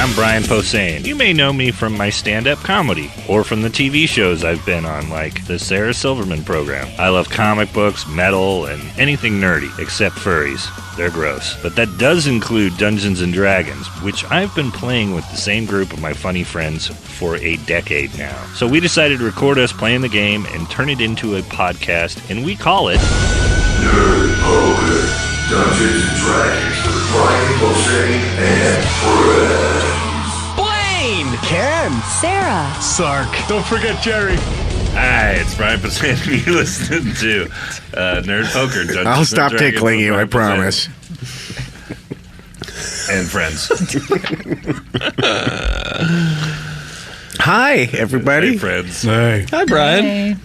I'm Brian Posehn. You may know me from my stand-up comedy or from the TV shows I've been on, like the Sarah Silverman program. I love comic books, metal, and anything nerdy, except furries. They're gross. But that does include Dungeons & Dragons, which I've been playing with the same group of my funny friends for a decade now. So we decided to record us playing the game and turn it into a podcast, and we call it Nerd Poker, Dungeons & Dragons with Brian Posehn and friends. Blaine! Ken! Sarah! Sark! Don't forget Gerry! Hi, it's Brian Posehn. You're listening to Nerd Poker. Dungeons I'll stop and Dragons tickling you, I with Brian promise. Posehn. And friends. Hi, everybody. Hey, friends. Hey. Hi, Brian. Hey.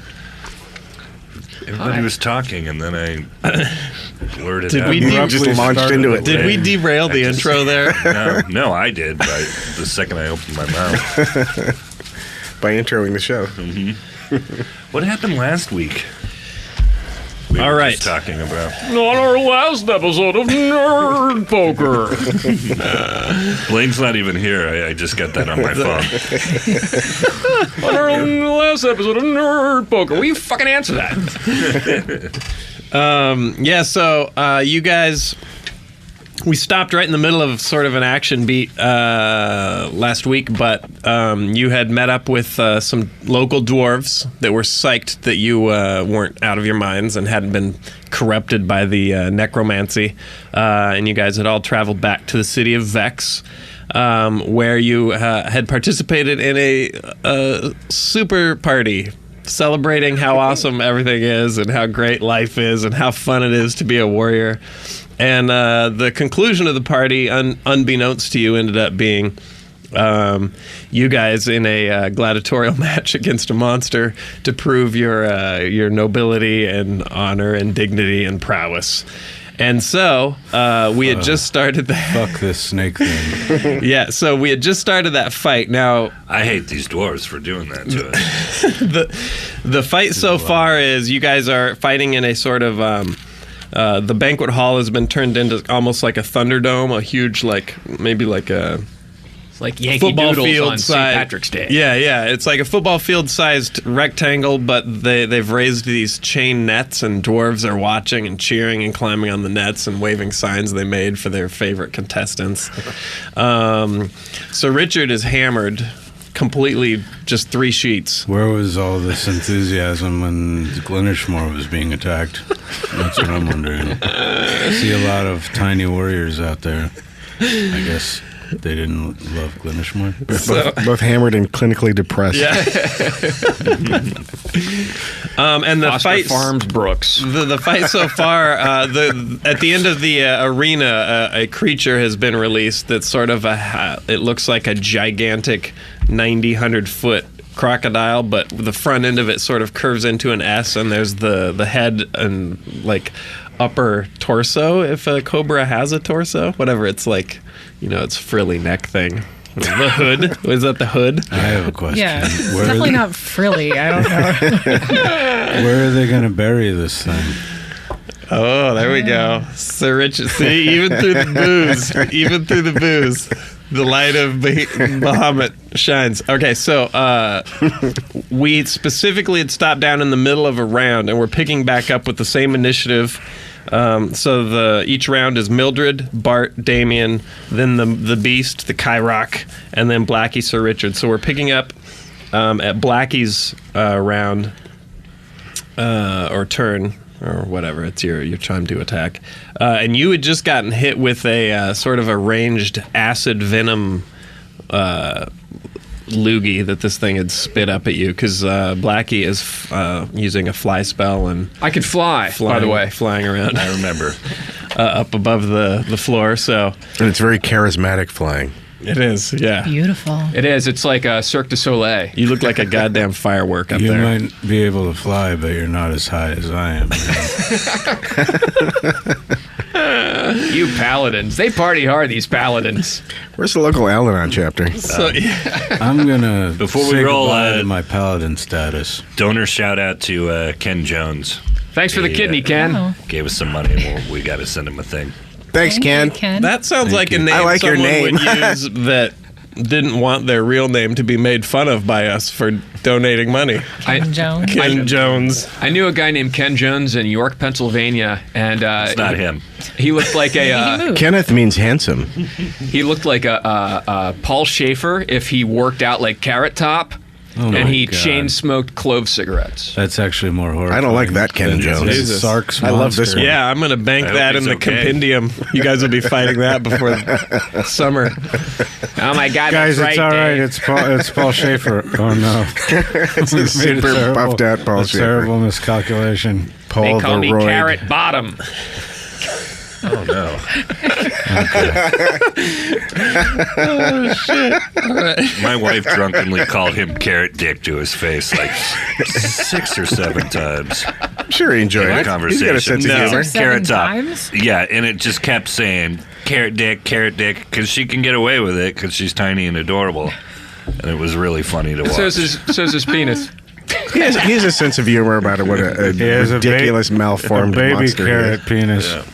Everybody was talking, and then I blurted Did out. we Just launched into it. Did we derail the intro there? No, I did. But the second I opened my mouth. By introing the show. What happened last week? We All were right. just talking about. On our last episode of Nerd Poker. Blaine's not even here. I just got that on my phone. On our last episode of Nerd Poker. We fucking answer that. So you guys, we stopped right in the middle of sort of an action beat last week, but you had met up with some local dwarves that were psyched that you weren't out of your minds and hadn't been corrupted by the necromancy, and you guys had all traveled back to the city of Vex, where you had participated in a super party celebrating how awesome everything is and how great life is and how fun it is to be a warrior. And the conclusion of the party, unbeknownst to you, ended up being you guys in a gladiatorial match against a monster to prove your nobility and honor and dignity and prowess. And so we had just started that. Fuck this snake thing. Yeah, so we had just started that fight. Now, I hate these dwarves for doing that to us. the fight so far is you guys are fighting in a sort of the banquet hall has been turned into almost like a Thunderdome, a huge, maybe like a It's like Yankee football Doodles field on St. size. Patrick's Day. Yeah. It's like a football field-sized rectangle, but they've raised these chain nets, and dwarves are watching and cheering and climbing on the nets and waving signs they made for their favorite contestants. So Richard is hammered completely, just 3 sheets. Where was all this enthusiasm when Glenishmore was being attacked? That's what I'm wondering. I see a lot of tiny warriors out there. I guess they didn't love Glenishmore. Both hammered and clinically depressed. Yeah. And the Oscar fight Farms Brooks. The fight so far, at the end of the arena, a creature has been released that's sort of it looks like a gigantic 100 foot crocodile, but the front end of it sort of curves into an S, and there's the head and upper torso, if a cobra has a torso, whatever. It's like, it's frilly neck thing. The hood. Was that the hood? I have a question. Yeah, it's definitely not frilly. I don't know. Where are they going to bury this thing? Oh, there we go. Sir Richard. See, even through the booze, the light of Bahamut shines. Okay, so we specifically had stopped down in the middle of a round, and we're picking back up with the same initiative. So each round is Mildred, Bart, Damien, then the Beast, the Kyrok, and then Blackie, Sir Richard. So we're picking up at Blackie's round or turn, or whatever. It's your time to attack. And you had just gotten hit with a sort of a ranged acid venom loogie that this thing had spit up at you, because Blackie is using a fly spell and I could fly, by the way. flying around. I remember. Up above the floor. So And it's very charismatic flying. it is, yeah. Beautiful. It is. It's like a Cirque du Soleil. You look like a goddamn firework up You there. might be able to fly, but you're not as high as I am. You paladins. They party hard, these paladins. Where's the local Al-Anon chapter? So, yeah. I'm gonna Before we say roll, goodbye to my paladin status. Donor shout out to Ken Jones. Thanks for the He, kidney, Ken. Oh. Gave us some money, and we got to send him a thing. Thanks, Thank Ken. you, Ken. That sounds Thank like you. a name I like your someone name. would use that didn't want their real name to be made fun of by us for donating money. Ken Jones. Ken Jones. I knew a guy named Ken Jones in York, Pennsylvania, and It's not him. he looked like He a moved. Kenneth means handsome. he looked like a Paul Schaefer if he worked out like Carrot Top, Oh my and he God. chain smoked clove cigarettes. That's actually more horrifying. I don't like that Ken than Jones. this Sark's I love this monster. one. Yeah, I'm going to bank I hope that in he's the okay. compendium. You guys will be fighting that before summer. Oh my God, Guys, that's it's right, all right. Dave. It's Paul Schaefer. Oh no, It's a super puffed out Paul a Schaefer. terrible miscalculation. Paul They the call me Roid. Carrot Bottom. Oh no. My wife drunkenly called him Carrot Dick to his face like 6 or 7 times. I'm sure he enjoyed In it. conversation. He's got a sense of No. humor. 7 Carrot Top. times? Yeah, and it just kept saying Carrot Dick, because she can get away with it because she's tiny and adorable. And it was really funny to watch. So is his penis. He has a sense of humor about it. What a He has a ridiculous, malformed a baby monster he carrot is. penis. Yeah.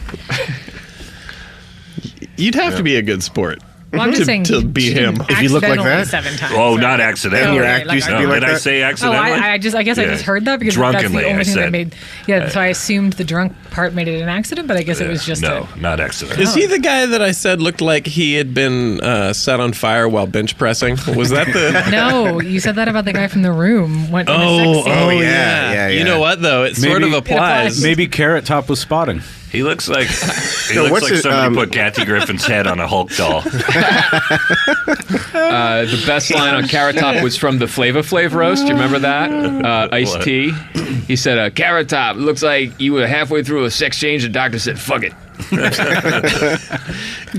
You'd have to be a good sport Well, I'm just saying to be him. If you look like accidentally that? 7 times. Oh, so- not accidentally. your okay, act like used to I- be No, like did I that? say Oh, accidentally? I guess I Yeah. just heard that because Drunkenly, that's the I only thing said. that made. Yeah, so I assumed the drunk part made it an accident, but I guess it was just no, not accidentally. Is he the guy that I said looked like he had been set on fire while bench pressing? Was that the... No, you said that about the guy from The Room. Went in a sex scene. oh, yeah. You know what, though? It sort of Maybe- applies. Maybe Carrot Top was spotting. He looks like No, what's it, somebody put Kathy Griffin's head on a Hulk doll. The best line on Carrot Top was from the Flava Flav roast. Do you remember that? Ice-T. He said, Carrot Top, looks like you were halfway through a sex change. The doctor said, fuck it.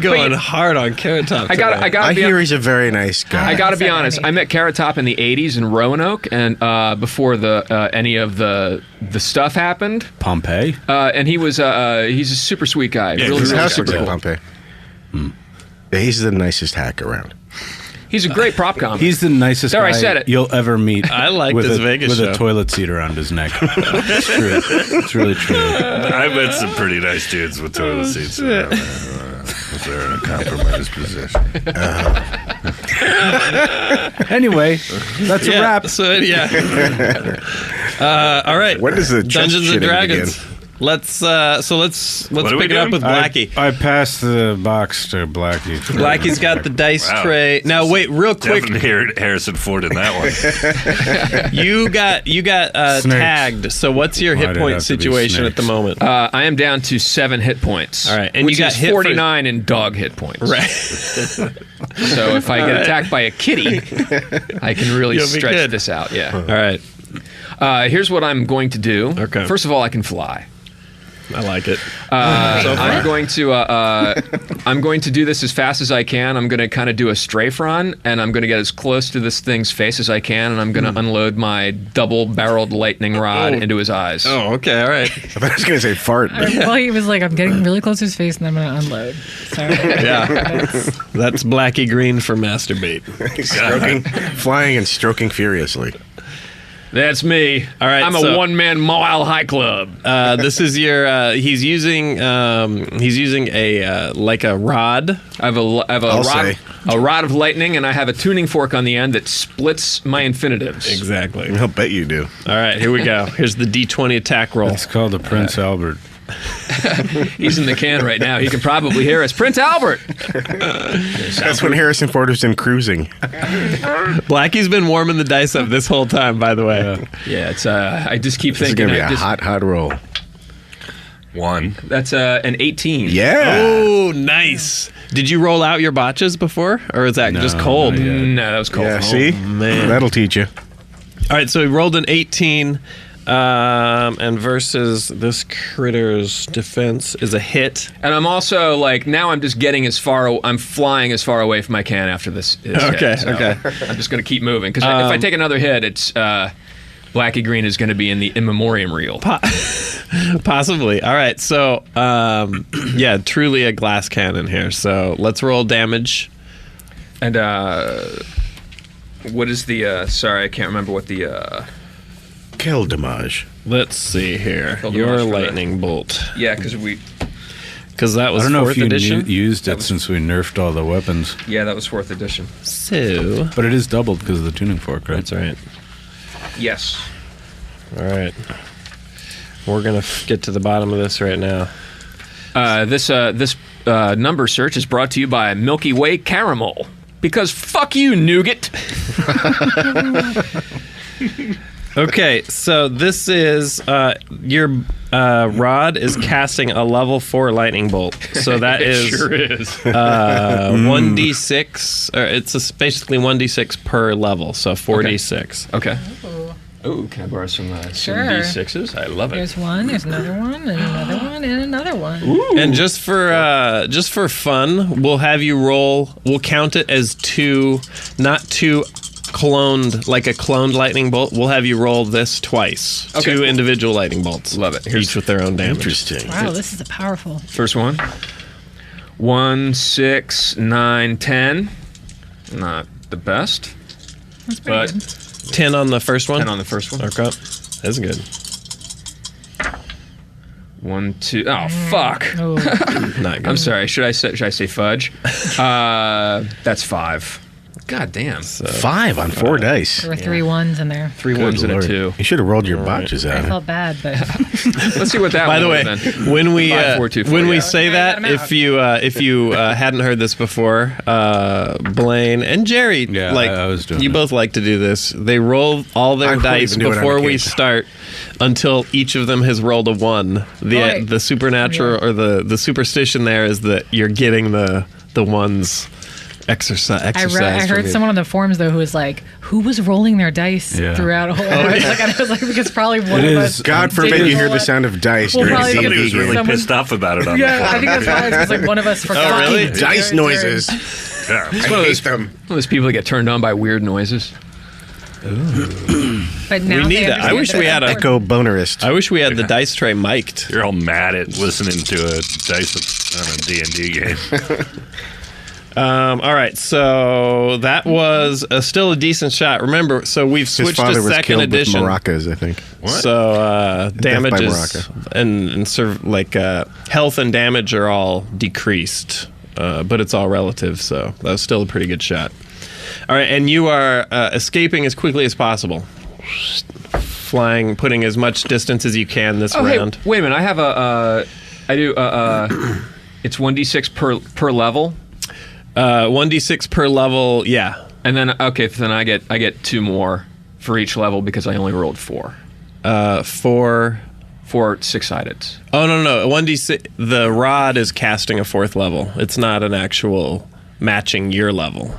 Going But- hard on Carrot Top. I today. gotta I be hear he's a very nice guy. I gotta be Said honest. any. I met Carrot Top in the '80s in Roanoke, and before the any of the stuff happened. Pompeii. And he's a super sweet guy. Yeah, really, His really house super is in cool. Pompeii. Yeah, he's the nicest hack around. He's a great prop comic. He's the nicest There, I guy said it. you'll ever meet. I like with this a, Vegas with show. a toilet seat around his neck. It's true. It's really true. I met some pretty nice dudes with toilet seats. If they're in a compromised position. Anyway, that's a Yeah, wrap. so, yeah. All right. When does the chest Dungeons and shitting Dragons. begin? Let's are we pick it up doing? with Blackie. I passed the box to Blackie. Blackie's got the dice Wow. tray. Now wait, real quick. Definitely heard Harrison Ford in that one. You got Snakes. tagged. So what's your Why'd hit it point have to be situation at the snakes? moment? I am down to 7 hit points. All right, and which you got is hit for- 49 in dog hit points. Right. So if I get attacked by a kitty, I can really You'll be stretch good. this out. Yeah. All right. Here's what I'm going to do. Okay. First of all, I can fly. I like it. I'm going to do this as fast as I can. I'm going to kind of do a strafe run, and I'm going to get as close to this thing's face as I can, and I'm going to unload my double-barreled lightning rod into his eyes. Oh, okay. All right. I thought I was going to say fart. Well, he was like, I'm getting really close to his face and I'm going to unload. So, Yeah. That's Blackie Green for masturbate. Stroking, flying and stroking furiously. That's me. All right, I'm a so- one-man Mile High Club. This is your. He's using a like a rod. I have I'll say. a rod of lightning, and I have a tuning fork on the end that splits my infinitives. Exactly. I'll bet you do. All right. Here we go. Here's the D20 attack roll. It's called the Prince Albert. He's in the can right now. He can probably hear us. Prince Albert. That's when Harrison Ford was in Cruising. Blackie's been warming the dice up this whole time. By the way. Yeah, it's. I just keep This is thinking. going to be I a just- hot roll. 1. That's an 18. Yeah. Oh, nice. Did you roll out your botches before, or is that just cold? not yet. No, that was cold. Yeah, see? man. That'll teach you. All right. So he rolled an 18, and versus this critter's defense is a hit. And I'm also like now I'm just getting as far. I'm flying as far away from my can after this. Okay, hit, so okay. I'm just gonna keep moving because if I take another hit, it's Blackie Green is going to be in the in memoriam reel. Possibly. All right. So, yeah, truly a glass cannon here. So let's roll damage. And what is the? Sorry, I can't remember what the. Kill damage. Let's see here. Kill Your damage for lightning bolt. Yeah, because we. Because that was I don't know 4th if you edition. used it since we nerfed all the weapons, Yeah, that was 4th edition. So but it is doubled because of the tuning fork, right? that's right. Yes. All right. We're gonna get to the bottom of this right now. This number search is brought to you by Milky Way Caramel. Because fuck you, nougat. Okay, so this is your rod is casting a level 4 lightning bolt. So that is Sure is. 1d6. Or it's basically 1d6 per level, so 4d6. Okay. Oh, can I borrow some Sure. D6s? I love it. There's one, there's another one, and another one, and another one. And just for fun, we'll have you roll. We'll count it as 2, not 2 cloned, like a cloned lightning bolt. We'll have you roll this twice. Okay, 2 cool. individual lightning bolts. Love it. Each with their own damage. Interesting. Wow, this is a powerful. First one. 1, 6, 9, 10. Not the best. That's pretty But good. 10 on the first one. 10 on the first one. Okay. That's good. 1, 2. Oh, fuck. Oh, Not good. I'm sorry. Should I say fudge? That's 5. God damn. 5 on 4 dice. there were 3 ones in there. 3 Good ones and a Lord. 2. You should have rolled your botches I out. felt bad, but Let's see what that By the one way, would've been. when we 5, 4, 2, 4, when we yeah. say I that, got 'em out. if you hadn't heard this before, Blaine and Jerry, Yeah, like I was doing you that. both like to do this. They roll all their I won't dice even do it on before we occasion. start until each of them has rolled a 1. Right. The supernatural or the superstition there is that you're getting the ones exercise. I from heard you. someone on the forums though who was like, "Who was rolling their dice Yeah. throughout a whole?" I was like, because probably one It of is- us. God forbid didn't you hear roll the it. sound of dice Well, during a probably Somebody D&D was really game. Someone- pissed off about it on Yeah, the I think that's why. It's like one of us forgot. really? Dice noises. Yeah. I hate them. One of those people that get turned on by weird noises. But now We need they that. I understand wish that we it's had a- important. Echo bonerist. I wish we had the dice tray mic'd. You're all mad at listening to a dice on a D&D game. All right, so that was still a decent shot. Remember, so we've His switched to father was second killed edition. with maracas, I think. So damages Maraca. and health and damage are all decreased, but it's all relative. So that was still a pretty good shot. All right, and you are escaping as quickly as possible, flying, putting as much distance as you can this round. Hey, wait a minute. I have I do it's 1d6 per level. 1d6 per level, yeah. And then then I get 2 more for each level because I only rolled 4. 4 6-sided. Oh no, 1d6. The rod is casting a 4th level. It's not an actual matching your level.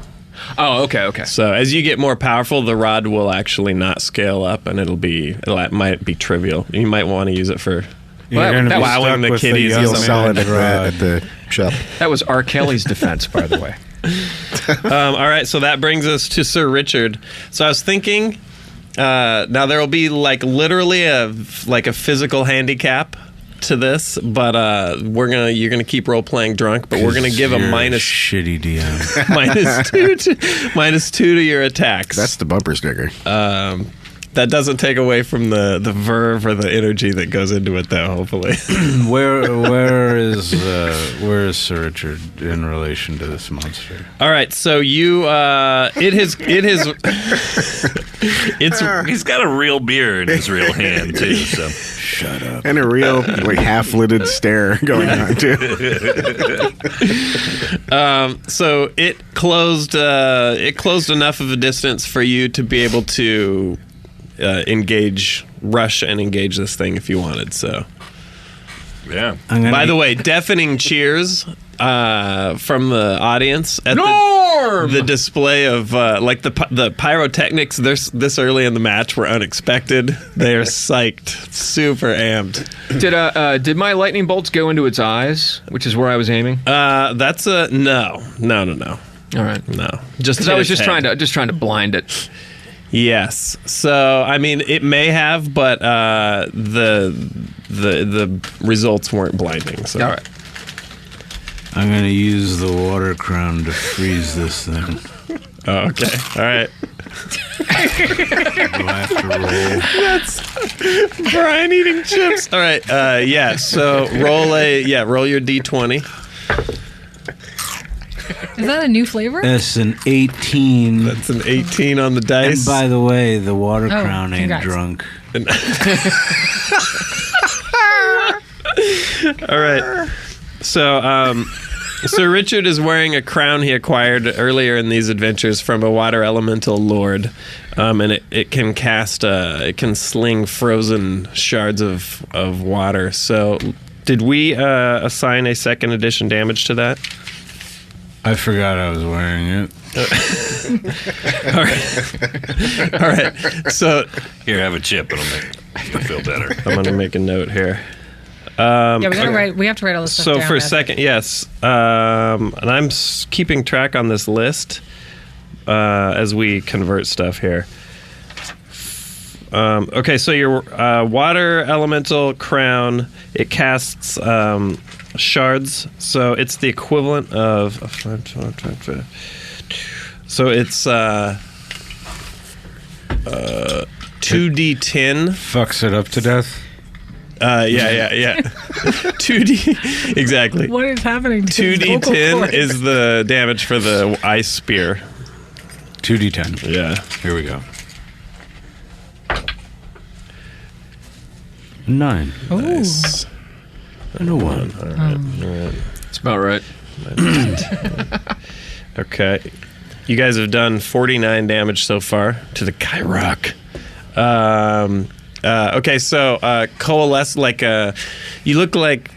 Oh, okay. So as you get more powerful, the rod will actually not scale up, and it might be trivial. You might want to use it for. You're gonna that be was stuck wowing the with kitties young or You'll something. sell it man at rod. the shop. That was R. Kelly's defense, by the way. All right, so that brings us to Sir Richard. So I was thinking, now there will be literally a physical handicap to this, but you're gonna keep role playing drunk, but we're gonna give a You're minus shitty DM. minus 2 to your attacks. That's the bumper sticker. That doesn't take away from the verve or the energy that goes into it, though. Hopefully, Where is Sir Richard in relation to this monster? all right. So you, it's He's got a real beer in his real hand, too, so... Shut up. And a real half-lidded stare going on, too. so it closed enough of a distance for you to be able to rush and engage this thing if you wanted. So, Yeah. by the way, deafening cheers from the audience at the display of the pyrotechnics this early in the match were unexpected. They are psyched, super amped. Did my lightning bolts go into its eyes, which is where I was aiming? That's a no. All right. No, just Because I was just trying to blind it. Yes. So I mean, it may have, but the results weren't blinding. So. All right. I'm gonna use the water crown to freeze this thing. Oh, okay. All right. Do I have to roll? Brian eating chips. All right. Yeah. So roll your d20. Is that a new flavor? That's an 18. That's an 18 on the dice. And by the way, the water crown ain't congrats. drunk. All right. So Richard is wearing a crown he acquired earlier in these adventures from a water elemental lord, and it can it can sling frozen shards of water. So, did we assign a second edition damage to that? I forgot I was wearing it. All right. So Here, have a chip. It'll make you feel better. I'm going to make a note here. Yeah, we gotta write. We have to write all this stuff So down. for a second, yes, and I'm keeping track on this list as we convert stuff here. Okay, so your water elemental crown, it casts shards, so it's the equivalent of. So it's 2d10. Fucks it up to death. Yeah. 2d exactly. What is happening to his vocal 2d10 cords? is the damage for the ice spear. 2d10. Yeah. Here we go. 9. Nice. And a 1. All right. It's about right. Okay. You guys have done 49 damage so far to the Kyrock. Okay, so coalesce like you look like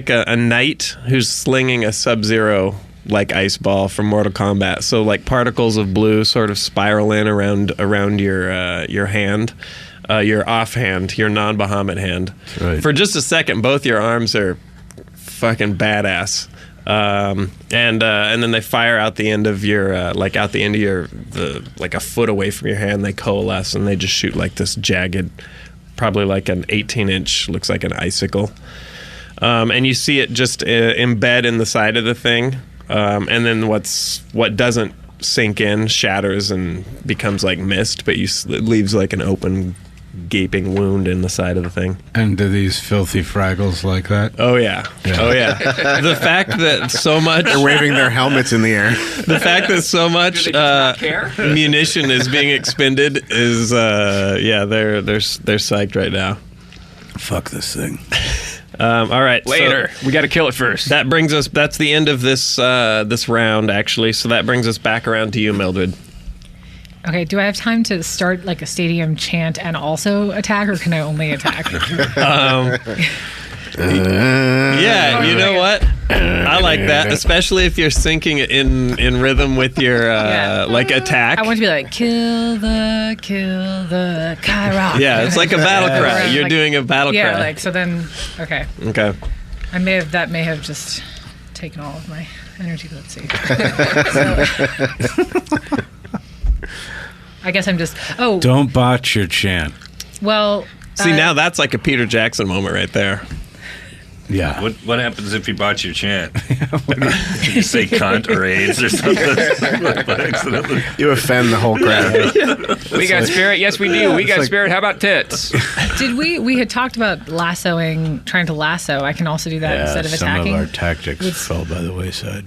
a knight who's slinging a Sub-Zero like ice ball from Mortal Kombat. So like particles of blue sort of spiral in around your hand, your offhand, your non-Bahamut hand. Right. For just a second, both your arms are fucking badass. And then they fire out the end of your like a foot away from your hand. They coalesce and they just shoot like this jagged, probably like an 18-inch, looks like an icicle. And you see it just embed in the side of the thing, and then what doesn't sink in shatters and becomes like mist, but it leaves like an open, gaping wound in the side of the thing. And do these filthy fraggles like that? Oh yeah. Oh yeah. The fact that so much They're waving their helmets in the air. the fact that so much munition is being expended is they're psyched right now. Fuck this thing. All right. Later. So We got to kill it first. that brings us. That's the end of this round, actually. So that brings us back around to you, Mildred. Okay, do I have time to start like a stadium chant and also attack, or can I only attack? Yeah, you know what? I like that, especially if you're syncing it in rhythm with your like attack. I want to be like, kill the Kyrock. Yeah, it's like a battle cry. You're like, doing a battle yeah, cry. like so. Then okay, Okay. that may have just taken all of my energy. Let's see. So, I guess I'm just. Oh, Don't botch your chant. well. See, now that's like a Peter Jackson moment right there. Yeah. What happens if you botch your chant? Did you say cunt or AIDS or something? By accident? You offend the whole crowd. We got spirit. Yes, we do. We got spirit. How about tits? Did we had talked about lassoing, trying to lasso? I can also do that instead of some attacking. of our tactics fell by the wayside.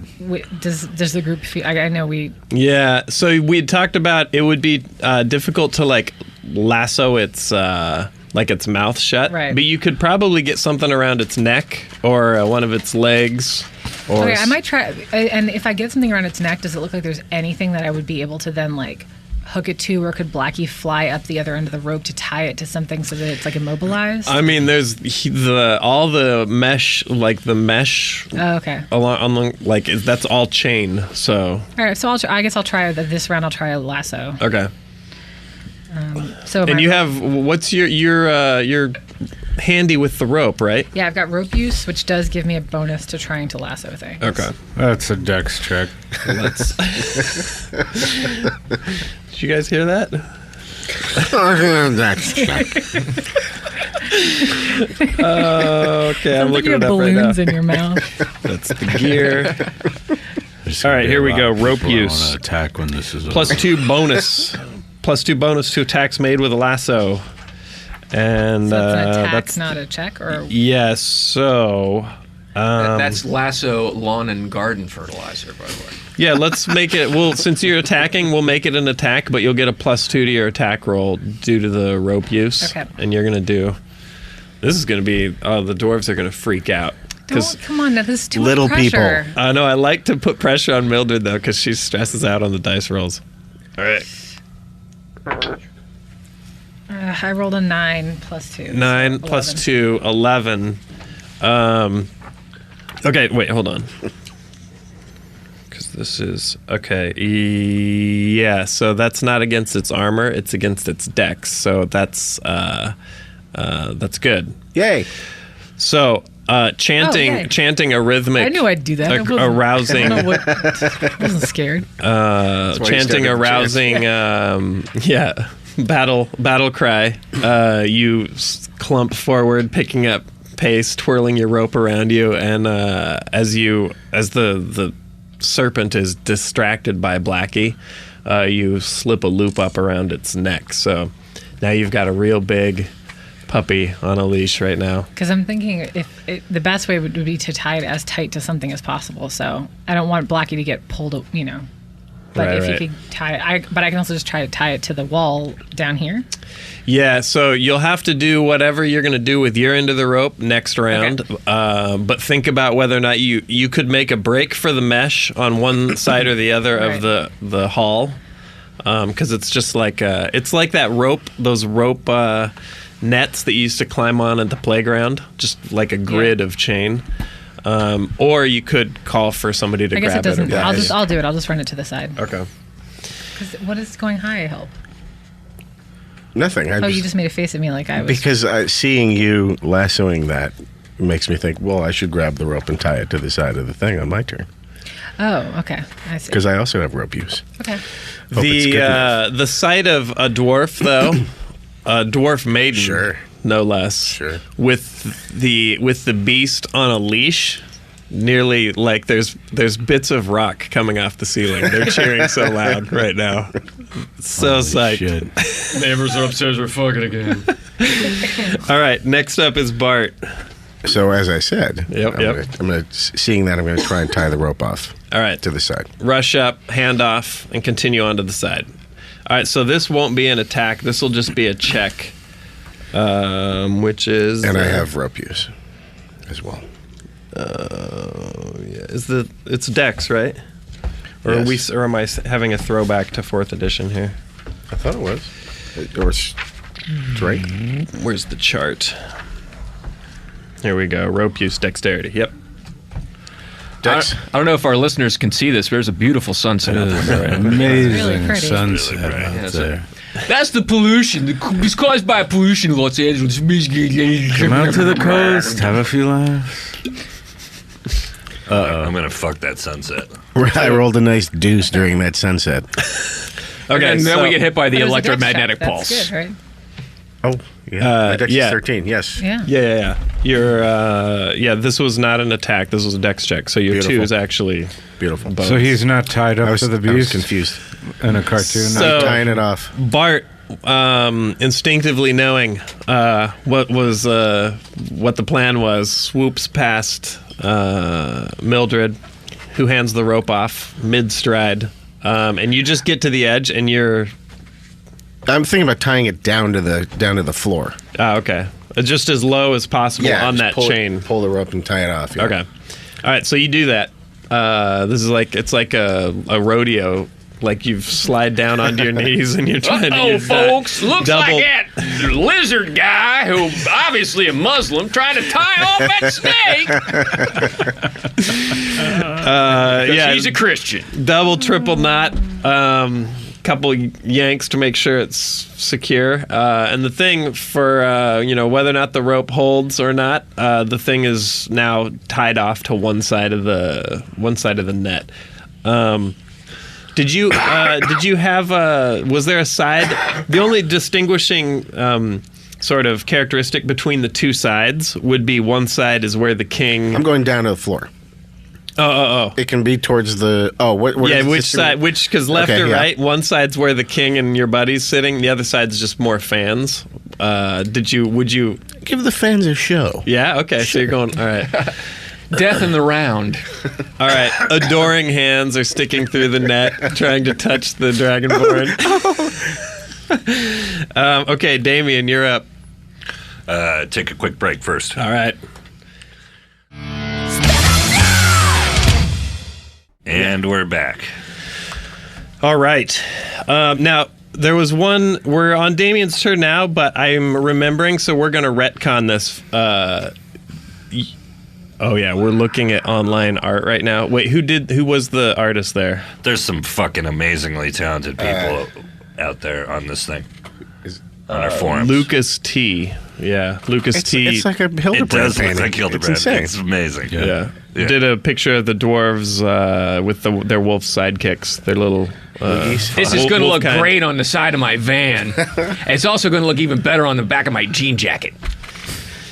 Does the group feel? I know we. Yeah, so we had talked about it would be difficult to like lasso its mouth shut, Right. but you could probably get something around its neck or one of its legs. Or Okay, I might try. And if I get something around its neck, does it look like there's anything that I would be able to then like hook it to, or could Blackie fly up the other end of the rope to tie it to something so that it's like immobilized? I mean, there's all the mesh, like the mesh Oh, okay. along like that's all chain. So All right. So I guess I'll try this round. I'll try a lasso. okay. So And you have what's your handy with the rope, right? Yeah, I've got rope use, which does give me a bonus to trying to lasso things. Okay. That's a dex check. Let's. Did you guys hear that? That's Okay, I'm Sounds like looking you it have up right now. balloons in your mouth. That's the gear. There's All gonna right, be here a we lot go. of people Rope that use. wanna attack when this is Plus over. 2 bonus. Plus 2 bonus to attacks made with a lasso. And So that's an attack, that's not a check, or yes. So That's lasso lawn and garden fertilizer, by the way. yeah, let's make it. Well, since you're attacking, we'll make it an attack, but you'll get a plus 2 to your attack roll due to the rope use. Okay. And you're gonna do. This is gonna be. Oh, the dwarves are gonna freak out. don't come on. Now, this is too Little much pressure. people. No, I like to put pressure on Mildred though, because she stresses out on the dice rolls. All right. I rolled a 9 plus 2. 9 so plus 11. 2, 11. Okay, wait, hold on. Because this is okay. Yeah, so that's not against its armor; it's against its dex. So that's good. Yay. So chanting, yay. chanting a rhythmic. I knew I'd do that. I wasn't- arousing. I don't know what. I wasn't scared. why you Chanting started a the rousing, battle cry. You clump forward, picking up pace, twirling your rope around you, and as the serpent is distracted by Blackie, you slip a loop up around its neck. So now you've got a real big puppy on a leash right now. Because I'm thinking the best way would be to tie it as tight to something as possible. So I don't want Blackie to get pulled, But Right, if right. you could tie it, but I can also just try to tie it to the wall down here. Yeah, so you'll have to do whatever you're going to do with your end of the rope next round. But think about whether or not you could make a break for the mesh on one side or the other of the hall, because it's just like it's like that rope, those rope nets that you used to climb on at the playground, just like a grid of chain. Or you could call for somebody to I guess grab it doesn't. or I'll do it. I'll just run it to the side. Okay. Because what is going high help? Nothing. You just made a face at me like I was. Because seeing you lassoing that makes me think, well, I should grab the rope and tie it to the side of the thing on my turn. Oh, okay. I see. Because I also have rope use. Okay. Hope it's good enough. The sight of a dwarf, though, a dwarf maiden, Sure. no less, Sure. with the beast on a leash, nearly like there's bits of rock coming off the ceiling. They're cheering so loud right now. So Holy psyched. shit. Neighbors are upstairs. We're fucking again. All right, next up is Bart. So as I said, Yep, I'm gonna seeing that I'm gonna try and tie the rope off All right, to the side. rush up, hand off, and continue on to the side. All right, so this won't be an attack. This will just be a check, which is And I have rope use as well. it's Dex, right? Or Yes. or am I having a throwback to 4th edition here? I thought it was. Or it's right. Where's the chart? Here we go. Rope use, dexterity. Yep. Dex. I don't know if our listeners can see this, but there's a beautiful sunset out there. Right? Amazing pretty. sunset Yeah, out so- there. That's the pollution. It's caused by pollution in Los Angeles. Come out to the coast, have a few laughs. I'm gonna fuck that sunset. I rolled a nice deuce during that sunset. Okay, And then so- we get hit by the But it was a dex electromagnetic check. pulse. That's good, right? Oh, yeah. My Dex yeah. is 13. Yes. Yeah. Yeah. You're, this was not an attack. This was a dex check. So your Beautiful. 2 is actually Beautiful. bonus. So he's not tied up I was, to the I was beast confused. in a cartoon. So- Tying it off. Bart, instinctively knowing what the plan was, swoops past Mildred, who hands the rope off mid-stride, and you just get to the edge, and you're I'm thinking about tying it down to the floor. okay, just as low as possible on just that pull chain. Pull the rope and tie it off. Yeah. Okay, all right. So you do that. This is like a rodeo. Like you've slide down onto your knees and you're trying to Oh, use that folks, looks double- like that lizard guy who obviously a Muslim trying to tie off that snake. yeah, He's a Christian. double, triple knot, couple yanks to make sure it's secure. And the thing for whether or not the rope holds or not, the thing is now tied off to one side of the net. Did you have was there a side? The only distinguishing sort of characteristic between the two sides would be one side is where the king. I'm going down to the floor. It can be towards the. What Yeah, is which this? side? Which, because left Okay, or yeah. right? One side's where the king and your buddy's sitting. The other side's just more fans. Would you? Give the fans a show. Yeah. Okay. So you're going. All right. Death in the round. All right. Adoring hands are sticking through the net, trying to touch the dragonborn. Okay, Damien, you're up. Take a quick break first. All right. And we're back. All right. Now, there was one. We're on Damien's turn now, but I'm remembering, so we're going to retcon this. Oh, yeah. We're looking at online art right now. Wait, who was the artist there? There's some fucking amazingly talented people out there on this thing. On our forums. Lucas T. Yeah, Lucas T. It's like a Hildebrand It does painting. look like Hildebrand. It's insane. It's amazing. Yeah. Yeah. Did a picture of the dwarves with their wolf sidekicks, their little. This is going to look great on the side of my van. It's also going to look even better on the back of my jean jacket.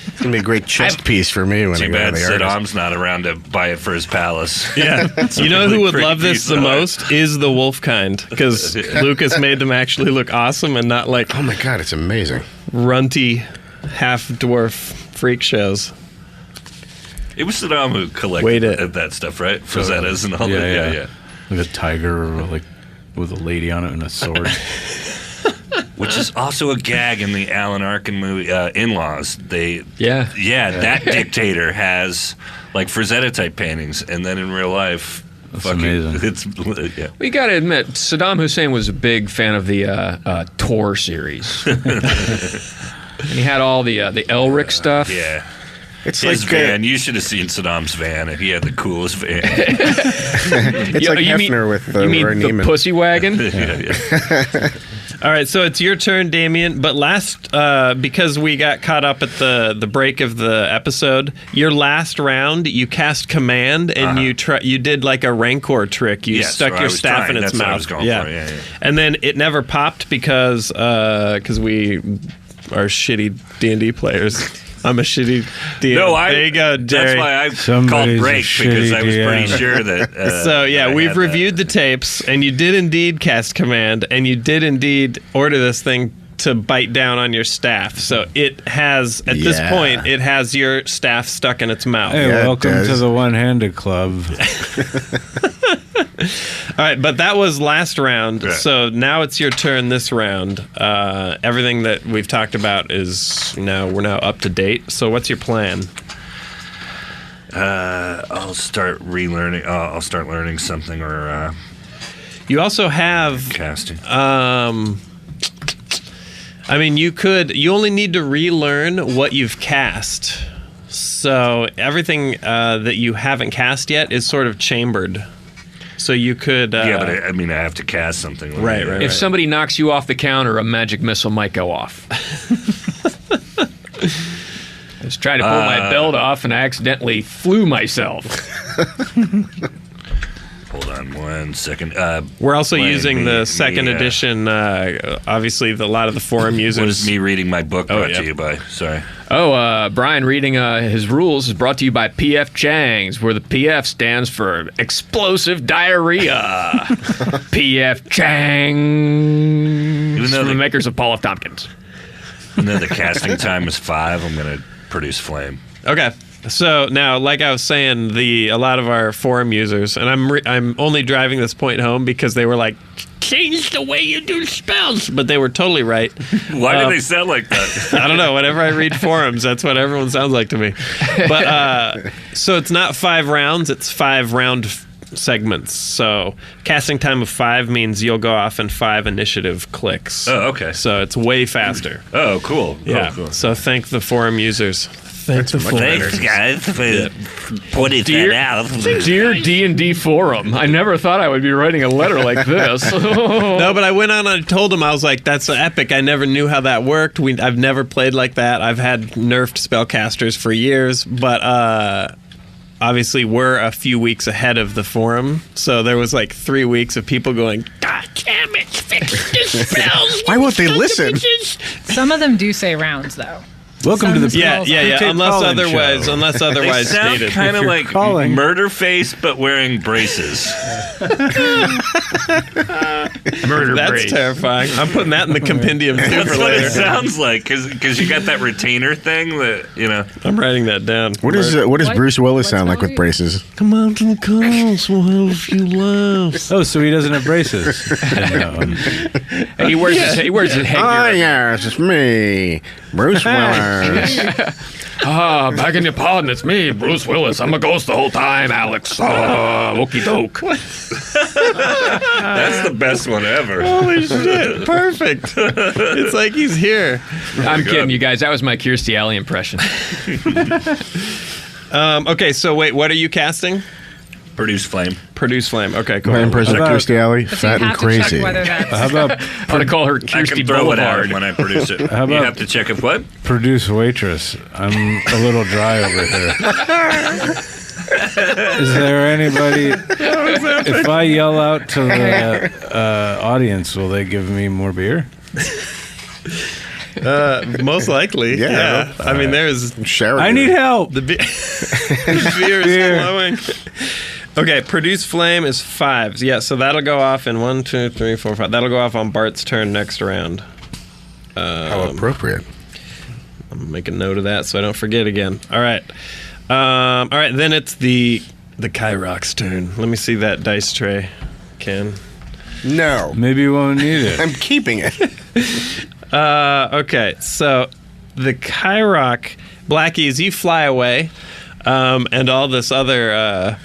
It's gonna be a great chest piece for me when I Too go to bad the Sid artist. Om's not around to buy it for his palace. Yeah. You know really who would pretty love this piece the of art. most is the wolf kind, because Lucas made them actually look awesome and not like Oh my god, it's amazing. runty half dwarf freak shows. It was Saddam who Wait collected it. that stuff, right? Rosetta's and all that. Yeah. Like a tiger, like with a lady on it and a sword. Which is also a gag in the Alan Arkin movie, In-Laws. Yeah. That dictator has like Frazetta type paintings, and then in real life, That's amazing. It's yeah. We got to admit, Saddam Hussein was a big fan of the Tor series. And he had all the Elric stuff. Yeah. It's His like van. You should have seen Saddam's van. He had the coolest van. it's like You mean- Hefner with You mean Roy the Neiman. pussy wagon? Yeah. All right, so it's your turn, Damien. But last, because we got caught up at the break of the episode, your last round, you cast command and you did like a rancor trick. You Yes, stuck or I your was staff trying. in its That's what I mouth. was going for. Yeah. And then it never popped because we are shitty D&D players. I'm a shitty D&D. No, there you go, Jerry. That's why I Somebody's called a break because I was shitty pretty DM. sure that. So yeah, that I we've had reviewed the tapes, and you did indeed cast command, and you did indeed order this thing to bite down on your staff. So it has, at this Yeah. point, it has your staff stuck in its mouth. Hey, Yeah, it welcome to does. the one-handed club. All right, but that was last round. Yeah. So now it's your turn this round. Everything that we've talked about is we're now up to date. So what's your plan? I'll start relearning. I'll start learning something or You also have casting. I mean, you only need to relearn what you've cast. So everything that you haven't cast yet is sort of chambered. So you could... yeah, but I mean, I have to cast something. Right. If somebody knocks you off the counter, a magic missile might go off. I was trying to pull my belt off and I accidentally flew myself. Hold on 1 second. We're also Blaine, using me- the second me, edition. Obviously, a lot of the forum What users... is me reading my book brought yeah. to you by? Sorry. Brian reading his rules is brought to you by PF Chang's, where the PF stands for explosive diarrhea. PF Chang's, Even though from the the- makers of Paul F. Tompkins. And then the casting time is 5. I'm going to produce flame. Okay. So now, like I was saying, a lot of our forum users, and I'm only driving this point home because they were like, change the way you do spells, but they were totally right. Why do they sound like that? I don't know. Whenever I read forums, that's what everyone sounds like to me. But so it's not 5 rounds; it's 5 round segments. So casting time of 5 means you'll go off in 5 initiative clicks. Oh, okay. So it's way faster. Oh, cool. Yeah. Oh, cool. So thank the forum users. Thank the forum. Thanks, guys, for pointing that out. Dear D&D Forum, I never thought I would be writing a letter like this. No, but I went on and I told him, I was like, that's epic. I never knew how that worked. I've never played like that. I've had nerfed spellcasters for years, but obviously we're a few weeks ahead of the forum. So there was like 3 weeks of people going, God damn it, fix this spell. Why won't they listen? Some of them do say rounds, though. Welcome to the Yeah. Take Unless calling otherwise, show. They sound stated. kind of If you're like calling- murder face, but wearing braces. Murder That's brace. terrifying. I'm putting that in the compendium too That's for what later. it sounds like, because you got that retainer thing that, you know. I'm writing that down. What does Bruce Willis what sound like with smells braces? Come on to the calls, we'll have a few laughs. Oh, so he doesn't have braces. And he wears his Oh, headgear. yes, it's me, Bruce Willis. Back in your pardon, it's me, Bruce Willis. I'm a ghost the whole time, Alex. Okie doke. That's the best one ever. Holy shit, perfect. It's like he's here. I'm kidding you guys. That was my Kirstie Alley impression. Okay, so wait, what are you casting? Produce flame. Produce flame. Okay, cool. My impression of How about- Kirstie Alley, But fat you and have to check crazy. whether that's How about I'm going to call her I Kirstie can throw it Boulevard. out when I produce it. How You about- have to check it. What? produce waitress? I'm a little dry over here. Is there anybody? If I yell out to the audience, will they give me more beer? Most likely. Yeah. I mean, there's Sharon. I need help. the beer is Beer. flowing. Okay, produce flame is 5. Yeah, so that'll go off in 1, 2, 3, 4, 5. That'll go off on Bart's turn next round. How appropriate. I'm gonna make a note of that so I don't forget again. All right. Then it's the Kyrok's turn. Let me see that dice tray, Ken. No. Maybe you won't need it. I'm keeping it. Okay, so the Kyrok, Blackie, as you fly away, and all this other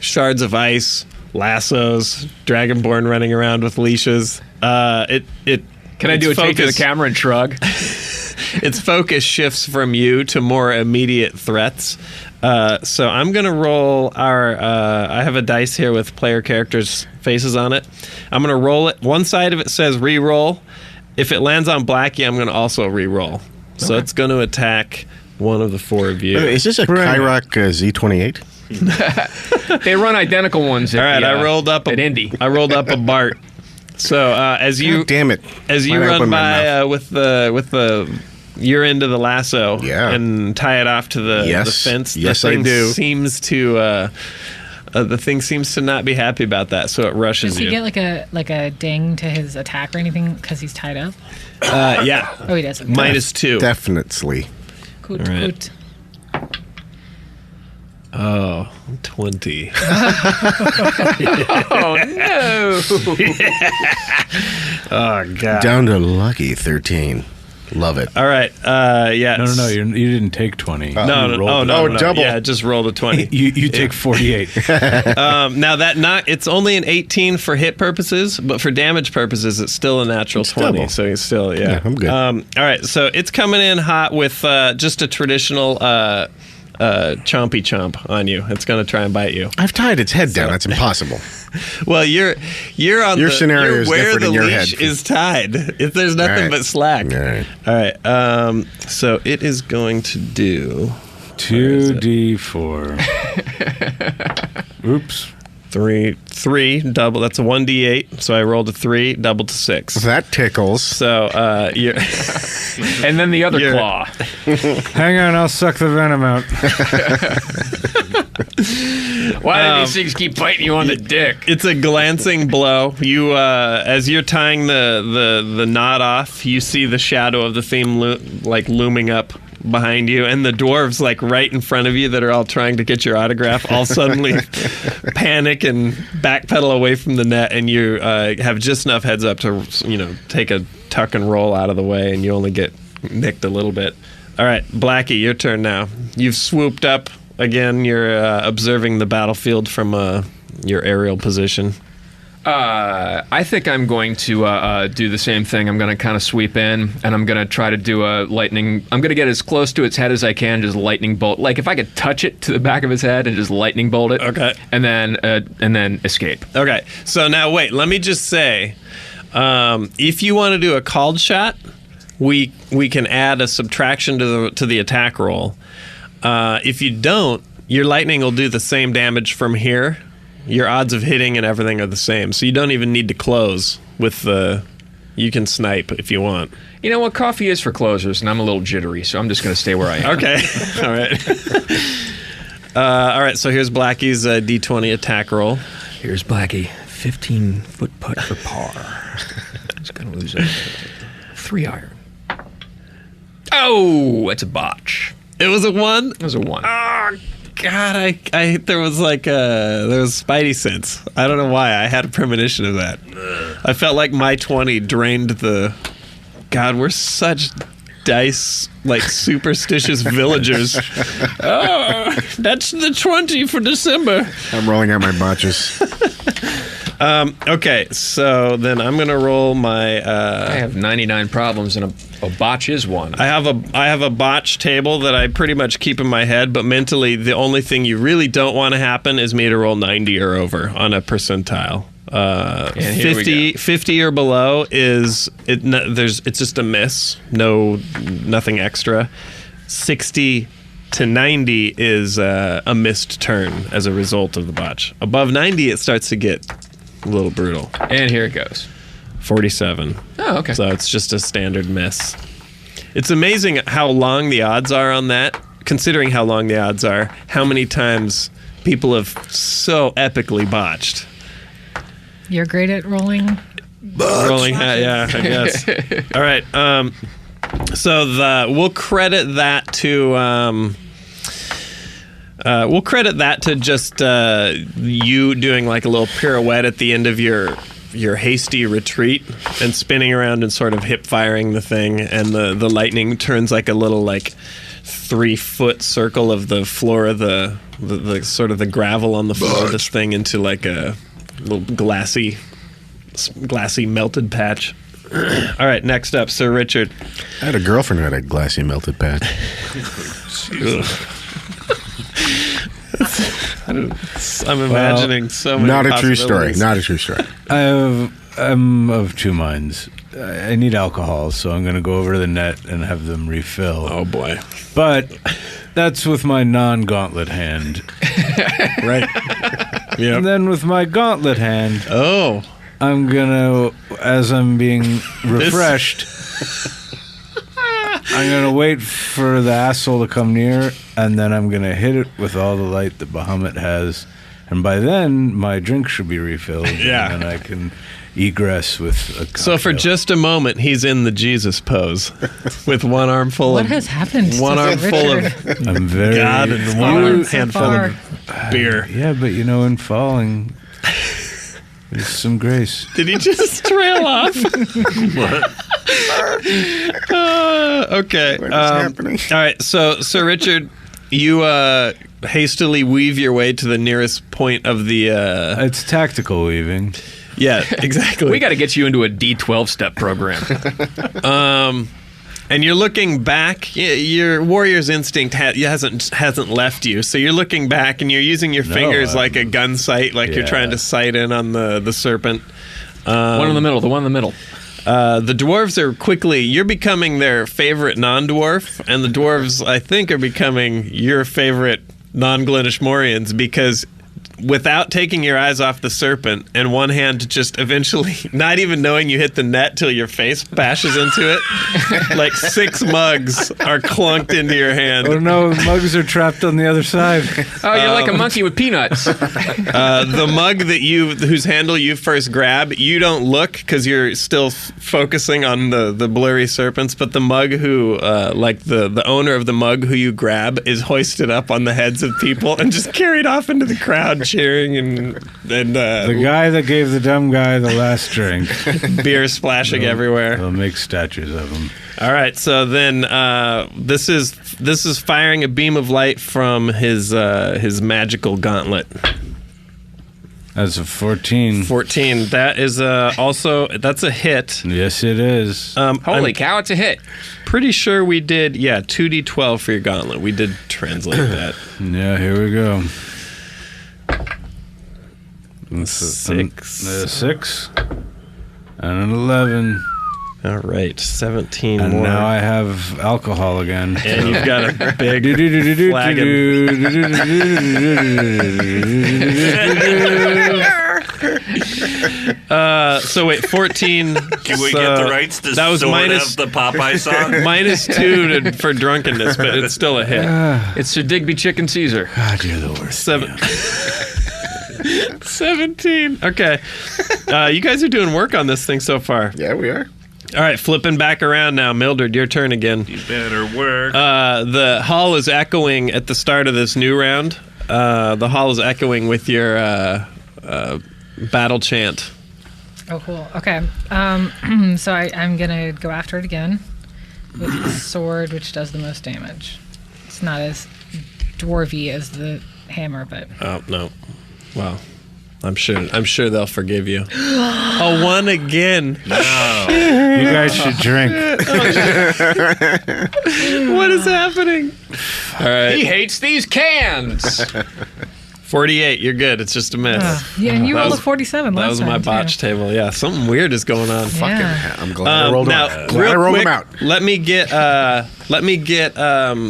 shards of ice, lassos, dragonborn running around with leashes. Can I do a take to the focus- camera and shrug? Its focus shifts from you to more immediate threats. So I'm going to roll our... I have a dice here with player characters' faces on it. I'm going to roll it. One side of it says re-roll. If it lands on Blackie, I'm going to also re-roll. So it's going to attack one of the 4 of you. Is this a Kyrok Z28? They run identical ones. All right, I rolled up at Indy. I rolled up a Bart. So as you God damn it. as you Why'd I run open my by mouth? with the your end of the lasso and tie it off to the fence. Yes, the I thing do. Seems to the thing seems to not be happy about that, so it rushes Does he you. get like a ding to his attack or anything because he's tied up? Yeah, Oh, he does. -2. Definitely. Coot, All right. coot. Oh, 20. Oh, no. Oh god. Down to lucky 13. Love it. All right. Yeah. No, you didn't take 20. No, You no, rolled oh, it. no, Oh, no, double. Yeah, just roll the 20. You take 48. Now it's only an 18 for hit purposes, but for damage purposes, it's still a natural 20. double. So it's still Yeah, I'm good. All right, so it's coming in hot with just a traditional chompy chomp on you. It's going to try and bite you. I've tied its head down. That's impossible. Well, you're on Your the, scenario you're is where different the in your leash head. is tied. There's nothing right. but slack. All right. All right. So it is going to do 2d4. Oops. 3 double. That's a 1d8. So I rolled a 3, double to 6. That tickles. So you're And then the other You're- claw. Hang on, I'll suck the venom out. Why do these things keep biting you on the dick? it's a glancing blow. You as you're tying the knot off, you see the shadow of the theme looming up behind you, and the dwarves right in front of you that are all trying to get your autograph all suddenly panic and backpedal away from the net, and you have just enough heads up to take a tuck and roll out of the way, and you only get nicked a little bit. All right, Blackie, your turn now. You've swooped up again. You're observing the battlefield from your aerial position. I think I'm going to do the same thing. I'm going to kind of sweep in, and I'm going to try to do a lightning. I'm going to get as close to its head as I can, just lightning bolt. Like if I could touch it to the back of its head and just lightning bolt it. Okay. And then escape. Okay, so now wait. Let me just say, if you want to do a called shot, we can add a subtraction to the attack roll. If you don't, your lightning will do the same damage from here. Your odds of hitting and everything are the same, so you don't even need to close with the. You can snipe if you want. You know what? Coffee is for closers, and I'm a little jittery, so I'm just going to stay where I am. Okay. All right. All right, so here's Blackie's D20 attack roll. Here's Blackie. 15-foot putt for par. He's going to lose a 3 iron. Oh, it's a botch. It was a 1? It was a 1. Oh, God, I there was Spidey sense. I don't know why. I had a premonition of that. I felt like my 20 drained the... God, we're such dice, superstitious villagers. Oh, that's the 20 for December. I'm rolling out my botches. Okay, so then I'm going to roll my... I have 99 problems, and a botch is one. I have a botch table that I pretty much keep in my head, but mentally, the only thing you really don't want to happen is me to roll 90 or over on a percentile. 50 or below it's just a miss, nothing extra. 60 to 90 is a missed turn as a result of the botch. Above 90, it starts to get a little brutal. And here it goes. 47. Oh, okay. So it's just a standard miss. It's amazing how long the odds are on that, considering how long the odds are, how many times people have so epically botched. You're great at rolling. Rolling hat, yeah, I guess. All right. So we'll credit that to just you doing like a little pirouette at the end of your hasty retreat and spinning around and sort of hip firing the thing, and the lightning turns like a little 3-foot circle of the floor of the sort of the gravel on the floor of this thing into like a little glassy melted patch. All right, next up, Sir Richard. I had a girlfriend who had a glassy melted patch. I'm imagining so many Not a true possibilities. story. Not a true story. I'm of two minds. I need alcohol, so I'm going to go over to the net and have them refill. Oh, boy. But that's with my non-gauntlet hand. Right. Yep. And then with my gauntlet hand, I'm going to, as I'm being refreshed, I'm going to wait for the asshole to come near, and then I'm going to hit it with all the light that Bahamut has. And by then, my drink should be refilled. Yeah. And I can egress with a cocktail. So for just a moment, he's in the Jesus pose with one arm full What of... has happened? One to arm full Richard? of I'm very... God and one Fallen so handful far. of beer. Yeah, but in falling, there's some grace. Did he just trail off? Okay. What is happening? All right. So, Sir Richard, you hastily weave your way to the nearest point of the... It's tactical weaving. Yeah, exactly. We got to get you into a D12 step program. And you're looking back. Your warrior's instinct hasn't left you. So you're looking back, and you're using your fingers like a gun sight, like you're trying to sight in on the serpent. One in the middle. The one in the middle. The dwarves are you're becoming their favorite non-dwarf, and the dwarves, I think, are becoming your favorite non-Glenishmorians, because without taking your eyes off the serpent and one hand just eventually not even knowing you hit the net till your face bashes into it, like 6 mugs are clunked into your hand. Oh no, mugs are trapped on the other side. Oh, you're like a monkey with peanuts. The mug whose handle you first grab, you don't look because you're still focusing on the blurry serpents, but the mug who, the owner of the mug who you grab, is hoisted up on the heads of people and just carried off into the crowd cheering and the guy that gave the dumb guy the last drink. Beer splashing everywhere. They'll make statues of him. All right, so then this is firing a beam of light from his magical gauntlet. That's a 14. 14. That is that's a hit. Yes, it is. Holy cow, it's a hit. Pretty sure we did 2d12 for your gauntlet. We did translate that. Yeah, here we go. 6. A 6 and an 11. All right, 17 And more. now I have alcohol again. And you've got a big flagon. So wait, 14. Can we get the rights to that was sort minus, of the Popeye song? -2 for drunkenness, but it's still a hit. It's Sir Digby Chicken Caesar. God, you're the worst. 17. Okay. You guys are doing work on this thing so far. Yeah, we are. All right, flipping back around now. Mildred, your turn again. You better work. The hall is echoing at the start of this new round. The hall is echoing with your battle chant. Oh, cool. Okay. So I'm going to go after it again with the sword, which does the most damage. It's not as dwarvy as the hammer, but... Oh, no. Well, I'm sure they'll forgive you. A 1 again. No. You guys should drink. What is happening? All right. He hates these cans. 48. You're good. It's just a miss. Yeah, and you That rolled was- a 47 That last was time, my too. botch table. Yeah, something weird is going on. Yeah. I'm glad I rolled now, them out. real Glad I rolled quick, them out. let me get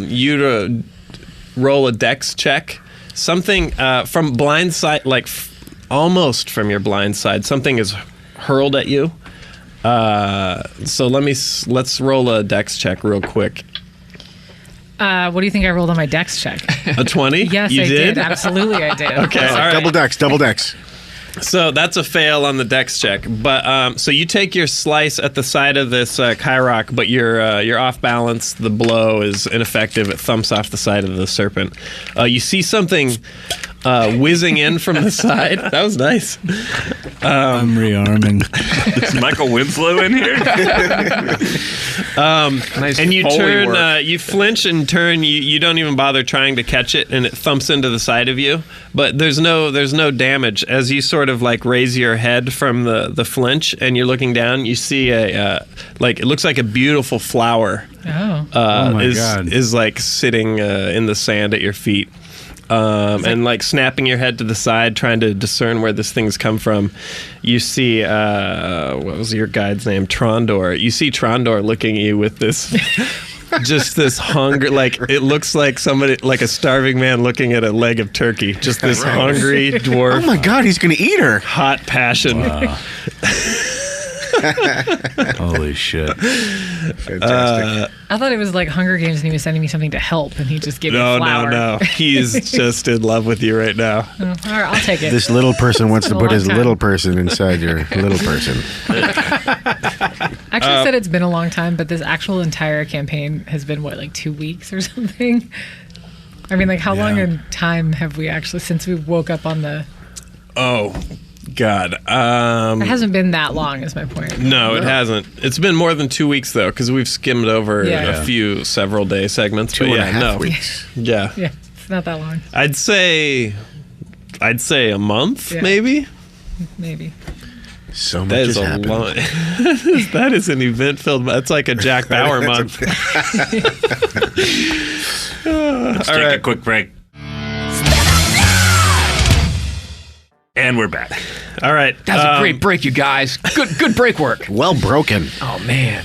you to roll a dex check. Something from blind side, like almost from your blind side. Something is hurled at you. So let's roll a dex check real quick. What do you think I rolled on my dex check? A 20? Yes, you I did. Absolutely, I did. Okay, all right. Double decks. So that's a fail on the dex check. But so you take your slice at the side of this Kyrock, but you're off balance. The blow is ineffective. It thumps off the side of the serpent. You see something whizzing in from the side. That was nice. I'm rearming. Is Michael Winslow in here? Nice And you Foley turn, work. you flinch and turn. You don't even bother trying to catch it, and it thumps into the side of you. But there's no damage. As you sort of like raise your head from the flinch, and you're looking down, you see it looks like a beautiful flower. Oh. Oh my is God. is like sitting in the sand at your feet. And like snapping your head to the side, trying to discern where this thing's come from. You see, what was your guide's name? Trondor. You see Trondor looking at you with this, just this hunger. Like it looks like somebody, like a starving man looking at a leg of turkey. Just this hungry dwarf. Oh my God, he's gonna eat her. Hot passion. Wow. Holy shit. Fantastic. I thought it was like Hunger Games and he was sending me something to help and he just gave me flour. No. He's just in love with you right now. Oh, all right, I'll take it. This little person wants to It's been a put long his time. little person inside your little person. Actually said it's been a long time, but this actual entire campaign has been, what, like 2 weeks or something? I mean, like, how long in time have we actually, since we woke up on the... Oh, God. It hasn't been that long, is my point. No, it hasn't. It's been more than 2 weeks though, because we've skimmed over Yeah. a few several day segments. Two but and a yeah, half no, weeks. yeah, Yeah, it's not that long. I'd say a month, Yeah. Maybe. So much That has is a happened. long. That is an event filled. That's like a Jack Bauer month. Let's All take a right. quick break. And we're back. All right, That's a great break, you guys. Good break work. Well broken. Oh man.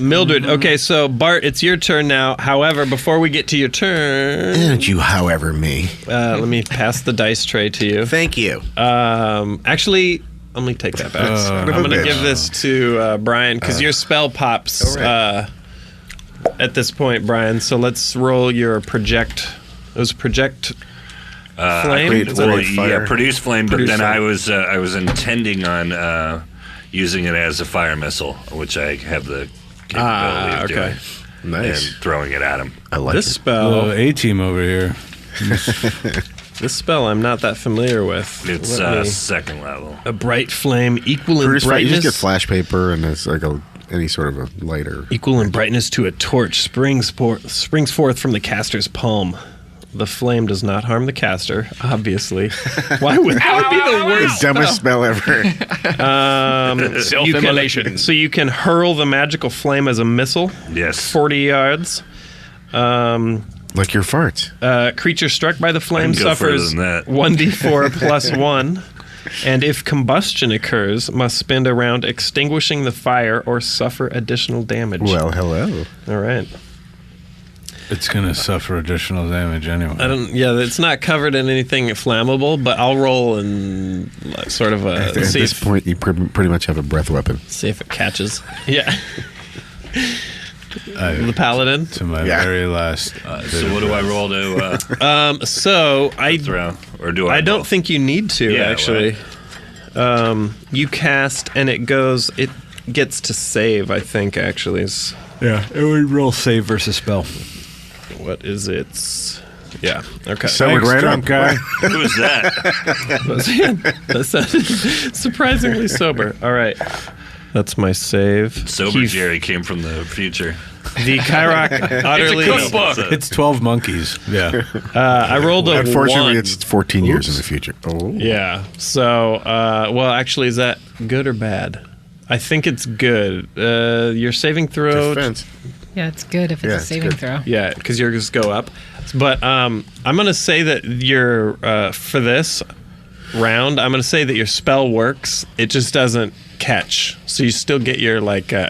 Mildred. Okay, so Bart, it's your turn now. However, before we get to your turn, Didn't you, however, me? let me pass the dice tray to you. Thank you. Actually, let me take that back. I'm going to bitch. give this to Brian because your spell pops at this point, Brian. So let's roll your project. It was project flame. create Is that oil. right? Fire. Produce flame, but Produce then flame. I was intending on using it as a fire missile, which I have the capability of okay. doing, Nice. and throwing it at him. I like This it. spell, A-team over here. this spell, I'm not that familiar with. It's Let me- second level. a bright flame equal in Produce fire. You brightness. just get flash paper and it's like any sort of a lighter. Equal in brightness to a torch springs forth from the caster's palm. The flame does not harm the caster, obviously. Why would that would be the worst? Dumbest spell ever. Self-immolation. So you can hurl the magical flame as a missile, Yes. 40 yards. Like your farts. Creature struck by the flame I can go further suffers than that. 1d4 plus 1. And if combustion occurs, must spend a round extinguishing the fire or suffer additional damage. Well, hello. All right. It's gonna suffer additional damage anyway. I don't. Yeah, it's not covered in anything flammable, but I'll roll and sort of At this point, you pretty much have a breath weapon. see if it catches. Yeah. The paladin. To my Yeah. very last. So what do I roll to So I throw? Or do I I don't roll? think you need to Yeah, actually. You cast and it gets to save. I think actually is Yeah, it would roll save versus spell. what is its. Yeah. Okay. Someone Thanks, right drunk up. guy. Who is that? That's surprisingly sober. All right. That's my save. Sober He- Jerry came from the future. The Kyrock utterly. It's 12 monkeys. Yeah. I rolled a Unfortunately, 1. it's 14 years in the future. Oh. Yeah. So, well, actually, is that good or bad? I think it's good. Your saving throw. Defense. Yeah, it's good if it's Yeah, a it's saving good. throw. Yeah, because yours go up. But I'm going to say that your for this round, I'm going to say that your spell works. It just doesn't catch. So you still get your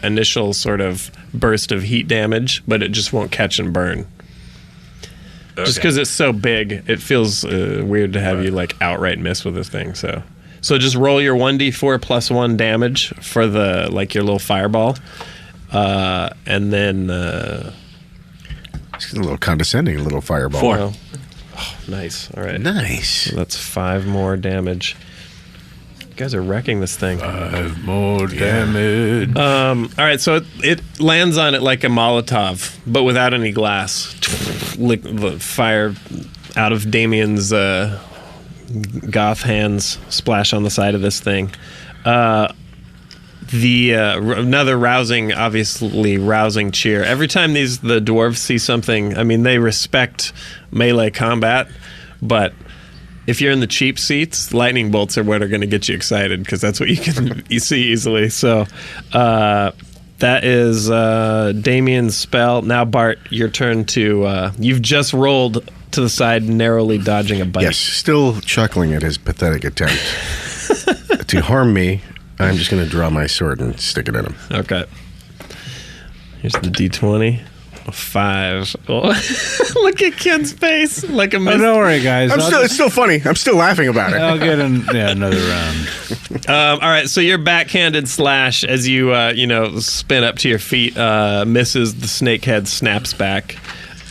initial sort of burst of heat damage, but it just won't catch and burn. Just because it's so big, it feels weird to have you outright miss with this thing. So just roll your 1d4 plus 1 damage for the your little fireball, and then It's a little condescending, a little fireball. 4. oh, nice. All right, Nice. so that's 5 more damage. You guys are wrecking this thing. 5 more damage. All right, so it lands on it like a Molotov, but without any glass. The fire out of Damien's goth hands splash on the side of this thing. Another obviously rousing cheer. Every time the dwarves see something, I mean, they respect melee combat, but if you're in the cheap seats, lightning bolts are what are going to get you excited because that's what you see easily. So that is Damien's spell. Now, Bart, your turn to. You've just rolled to the side, narrowly dodging a bite. Yes, still chuckling at his pathetic attempt to harm me. I'm just going to draw my sword and stick it in him. Okay. Here's the D20. A 5. Oh. Look at Ken's face, like a Oh, miss. don't worry, guys. It's still funny. I'm still laughing about it. I'll get another round. All right, so your backhanded slash as you spin up to your feet misses. The snake head snaps back.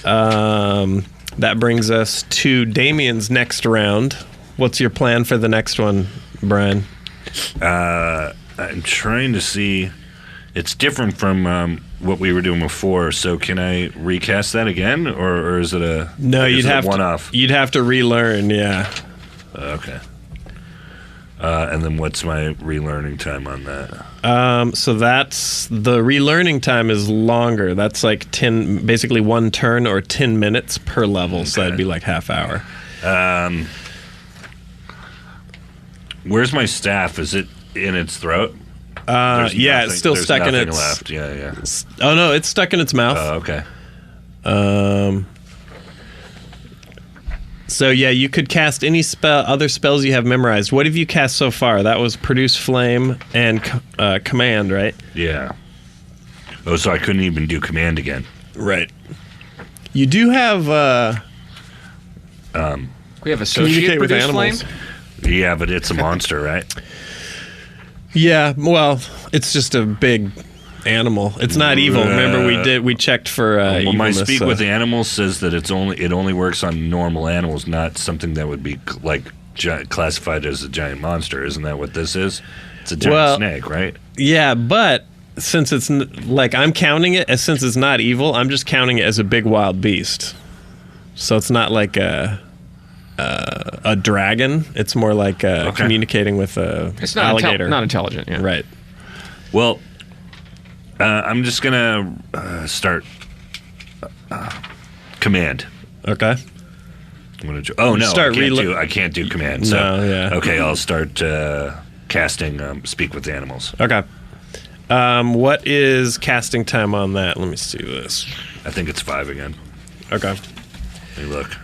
That brings us to Damien's next round. What's your plan for the next one, Brian? I'm trying to see. It's different from what we were doing before. So can I recast that again, or is it a No, is you'd it a have one-off? You'd have to relearn. Yeah. Okay. And then what's my relearning time on that? So that's the relearning time is longer. That's like 10, basically 1 turn or 10 minutes per level. So that'd be like half hour. Where's my staff? Is it in its throat? Yeah, it's still there's stuck in nothing its. left. Yeah. Oh no, it's stuck in its mouth. Oh, okay. So yeah, you could cast any other spells you have memorized. What have you cast so far? That was Produce Flame and Command, right? Yeah. Oh, so I couldn't even do command again. Right. You do have We have associate communicate with produce animals. flame. Yeah, but it's a monster, right? Yeah, well, it's just a big animal. It's not evil. Remember, we checked for Well, my evilness, speak with animals says that it only works on normal animals, not something that would be classified as a giant monster. Isn't that what this is? It's a giant snake, right? Yeah, but since it's I'm counting it as since it's not evil, I'm just counting it as a big wild beast. So it's not like a dragon. It's more like communicating with a It's not alligator. not intelligent. Yeah. Right. Well, I'm just gonna start command. Okay. I'm gonna no, I can't do command. So No, yeah. okay, I'll start casting speak with animals. Okay. What is casting time on that? Let me see this. I think it's 5 again. Okay. Hey, look.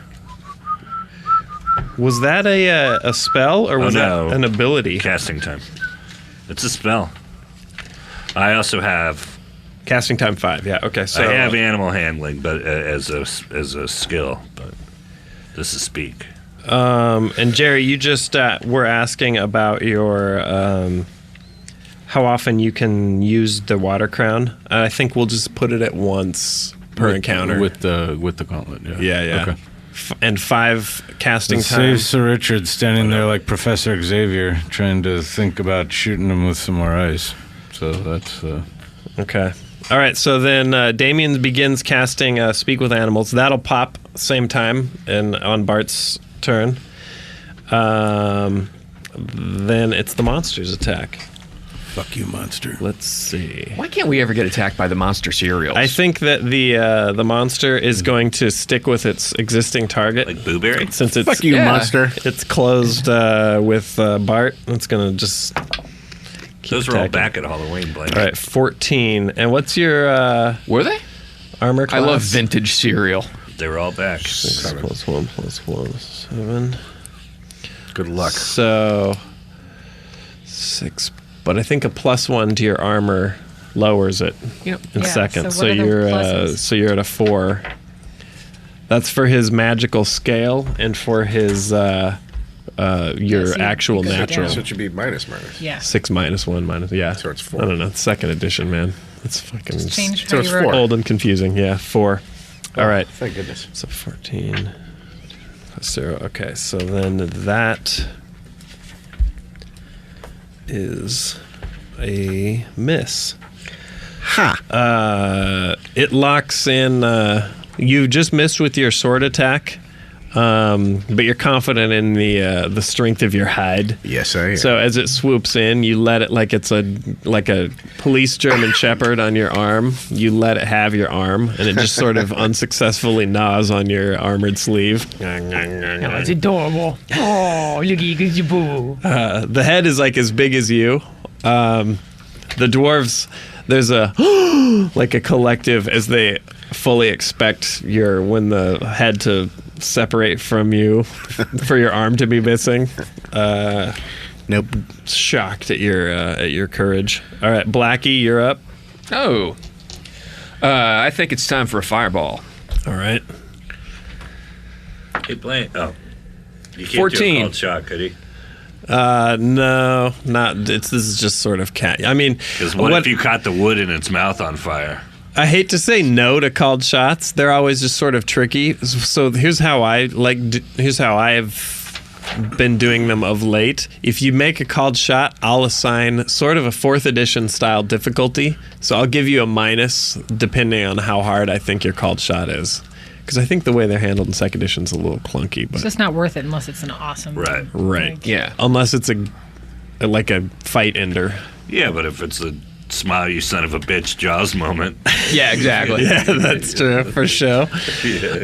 Was that a spell or was no. that an ability? Casting time. It's a spell. I also have Casting time 5. Yeah. Okay. So I have animal handling, but as a skill. But this is speak. And Gerry, you just were asking about your how often you can use the water crown. I think we'll just put it at once per encounter with the gauntlet. Yeah. Yeah. Okay. And 5 casting It time. saves Sir Richard standing there like Professor Xavier, trying to think about shooting him with some more ice. So that's Okay. All right. So then Damien begins casting Speak with Animals. That'll pop same time and on Bart's turn. Then it's the monster's attack. fuck you, monster. Let's see. Why can't we ever get attacked by the monster cereals? I think that the monster is going to stick with its existing target. Like Booberry? Since it's Fuck you, monster. It's closed with Bart. It's gonna just keep Those were all attacking. back at Halloween, Blaine. All right, 14. And what's your Were they? armor class? I love vintage cereal. They were all back. 6 plus 1 plus 1 is 7. Good luck. So 6, but I think a +1 to your armor lowers it Yep. in Yeah, second. so So, what are the you're pluses? at a 4. That's for his magical scale and for his your so you actual go natural. down. So it should be minus. Yeah. 6 minus 1 minus, yeah. So it's 4. I don't know. It's second edition, man. It's fucking Just change So how it's you wrote 4. it. old and confusing. Yeah, 4. All right. Thank goodness. So 14 plus 0. Okay, so then that is a miss. Ha! It locks in. You just missed with your sword attack, but you're confident in the strength of your hide. Yes, I am. So as it swoops in, you let it like it's a police German Shepherd on your arm. You let it have your arm, and it just sort of unsuccessfully gnaws on your armored sleeve. It's adorable. Oh, looky, good you boo. The head is like as big as you. The dwarves, there's a like a collective as they fully expect when the head to separate from you for your arm to be missing. Nope. Shocked at your courage. All right, Blackie, you're up. Oh. I think it's time for a fireball. All right. Hey, Blaine. Oh. You can't 14. do a cold shot, could he? No, not. This is just sort of cat. I mean, Because what if you caught the wood in its mouth on fire? I hate to say no to called shots. They're always just sort of tricky. So here's how here's how I've been doing them of late. If you make a called shot, I'll assign sort of a 4th edition style difficulty. So I'll give you a minus depending on how hard I think your called shot is. Because I think the way they're handled in 2nd edition is a little clunky. It's But just not worth it unless it's an awesome. Right. right, Like, Yeah. unless it's a fight ender. Yeah, but if it's a smile you son of a bitch Jaws moment. Yeah, exactly. Yeah, that's true for sure.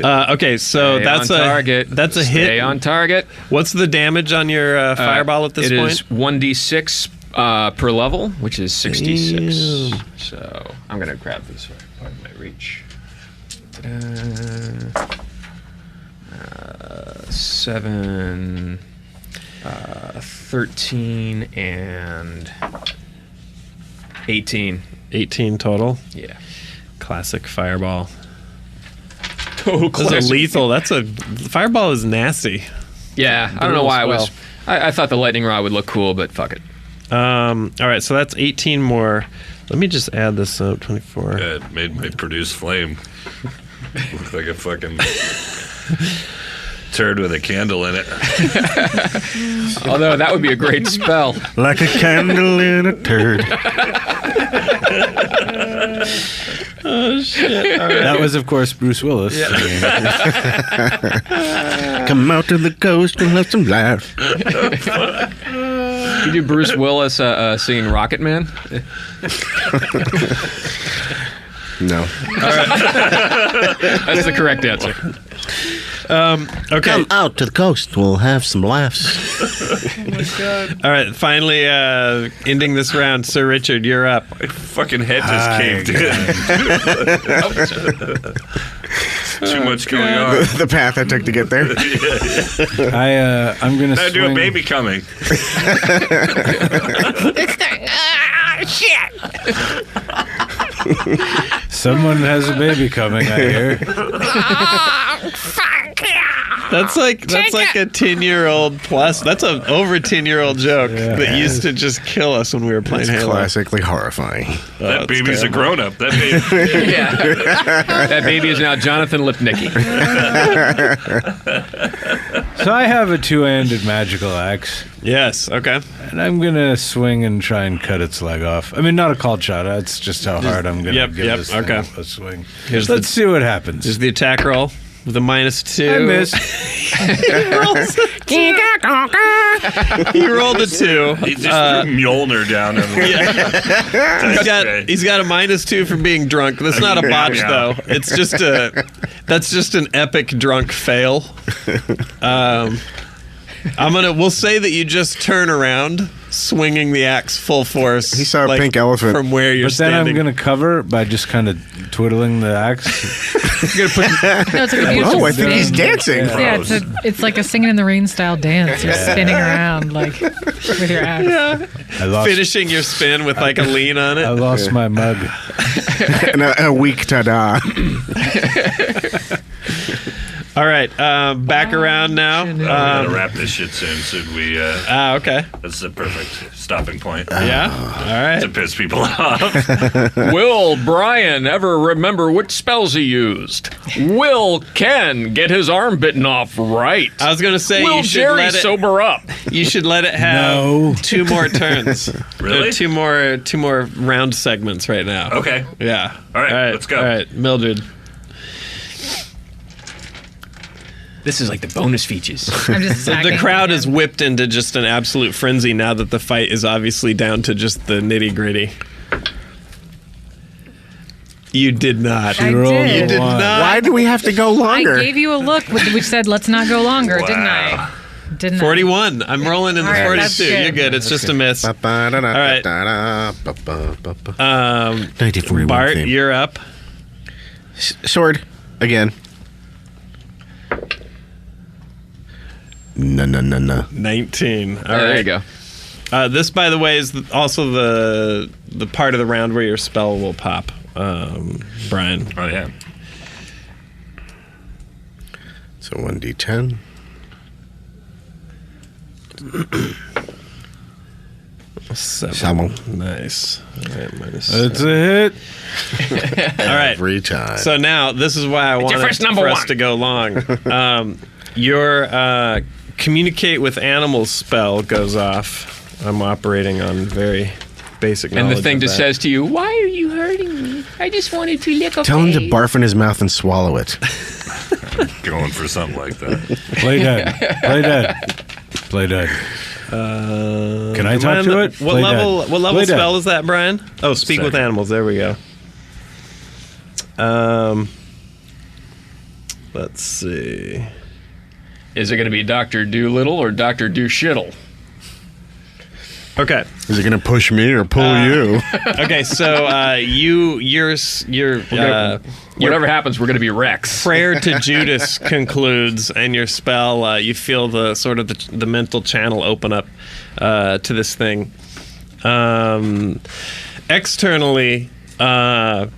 Okay, so Stay that's on target. That's a hit. Stay on target. What's the damage on your fireball at this It point? is 1d6 per level, which is 66. Damn. So I'm going to grab this part of my reach. 7, 13, and 18. 18 total. Yeah. Classic fireball. Total This is lethal. Fireball is nasty. Yeah, I don't know why I was. I thought the lightning rod would look cool, but fuck it. All right, so that's 18 more. Let me just add this up. 24. Yeah, it made me produce flame. Looked like a fucking turd with a candle in it. Although that would be a great spell. Like a candle in a turd. Oh shit! That was, of course, Bruce Willis. Come out to the coast and have some laugh. You do Bruce Willis singing Rocket Man? No. That's the correct answer. Okay. Come out to the coast. We'll have some laughs. All right. Finally, ending this round, Sir Richard, you're up. My fucking head just caved in. Too much going on. The path I took to get there. I'm gonna I do a swing. baby coming. Someone has a baby coming, I hear. That's like a 10-year-old plus. That's an over 10-year-old joke that used to just kill us when we were playing It's Halo. classically horrifying. That baby's a grown-up. That baby. That baby is now Jonathan Lipnicki. So I have a two-handed magical axe, Yes. Okay. and I'm gonna swing and try and cut its leg off. I mean, not a called shot. That's just how hard I'm gonna give this thing a swing. Let's see what happens. Here's the attack roll with a -2. I missed. He rolled a 2. He just threw Mjolnir down. He's got a -2 for being drunk. That's not a botch though. It's just that's just an epic drunk fail. We'll say that you just turn around, swinging the axe full force. He saw a pink elephant from where you're But then standing. I'm gonna cover by just kind of twiddling the axe. No, it's like a beautiful Oh, I think he's spin. dancing. Yeah, it's like a Singing in the Rain style dance. You're spinning around like with your axe. I lost. Finishing your spin with like a lean on I it. lost my mug. And a weak ta-da. All right, back around now. We're gonna wrap this shit soon. Should we? Okay. That's the perfect stopping point. Yeah. All right. To piss people off. Will Brian ever remember which spells he used? Will Ken get his arm bitten off right? I was gonna say Will you should Jerry let it. sober up? You should let it have No. 2 more turns. Really? Two more round segments right now. Okay. Yeah. All right, let's go. All right, Mildred. This is like the bonus features. I'm just The attacking crowd again. is whipped into just an absolute frenzy now that the fight is obviously down to just the nitty gritty. You did not. I rolled did. a You did one. not. Why do we have to go I longer? gave you a look which said let's not go longer, didn't I? Didn't 41. I'm rolling in the All right, 42. that's good. You're good. It's just a miss. All right. 1941 Bart, theme. you're up. Sword again. No. 19. All right. There you go. This, by the way, is also the part of the round where your spell will pop, Brian. Oh yeah. So 1d10. Seven. Nice. All right, minus It's a hit. All right. Every time. So now, this is why I wanted first number for us one. to go long. Your communicate with animals spell goes off. I'm operating on very basic knowledge And the thing of that that. says to you, "Why are you hurting me? I just wanted to lick a Tell him to face." barf in his mouth and swallow it. Going for something like that. Play dead. Play dead. Play dead. Can I talk to it? What Play level? dead. What level Play dead. spell is that, Brian? Oh, speak with Second. animals. There we go. Let's see. Is it going to be Dr. Doolittle or Dr. Do-Shittle? Okay. Is it going to push me or pull you? Okay. So your Whatever happens, we're going to be Rex. prayer to Judas concludes, and your spell. You feel the sort of the mental channel open up to this thing. Externally, the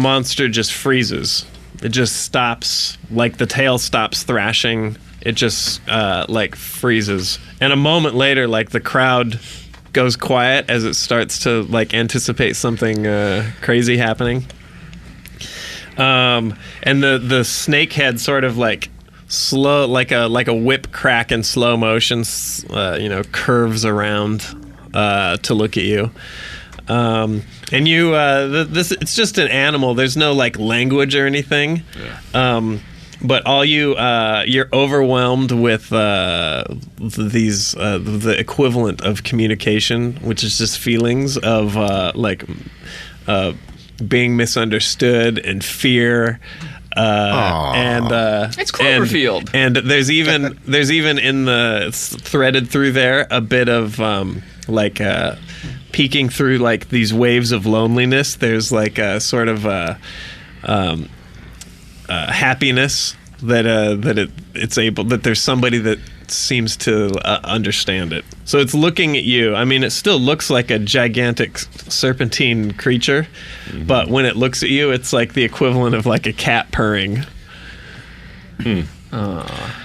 monster just freezes. It just stops, like the tail stops thrashing. It just like freezes, and a moment later, like the crowd goes quiet as it starts to like anticipate something crazy happening. And the snake head sort of like slow, like a whip crack in slow motion, curves around to look at you. And you, this it's just an animal. There's no like language or anything. Yeah. But all you're overwhelmed with these the equivalent of communication, which is just feelings of being misunderstood and fear. And It's Cloverfield. and there's even in the it's threaded through there a bit of peeking through like these waves of loneliness. There's like a sort of happiness that there's somebody that seems to understand it. So it's looking at you. I mean, it still looks like a gigantic serpentine creature, but when it looks at you, it's like the equivalent of like a cat purring.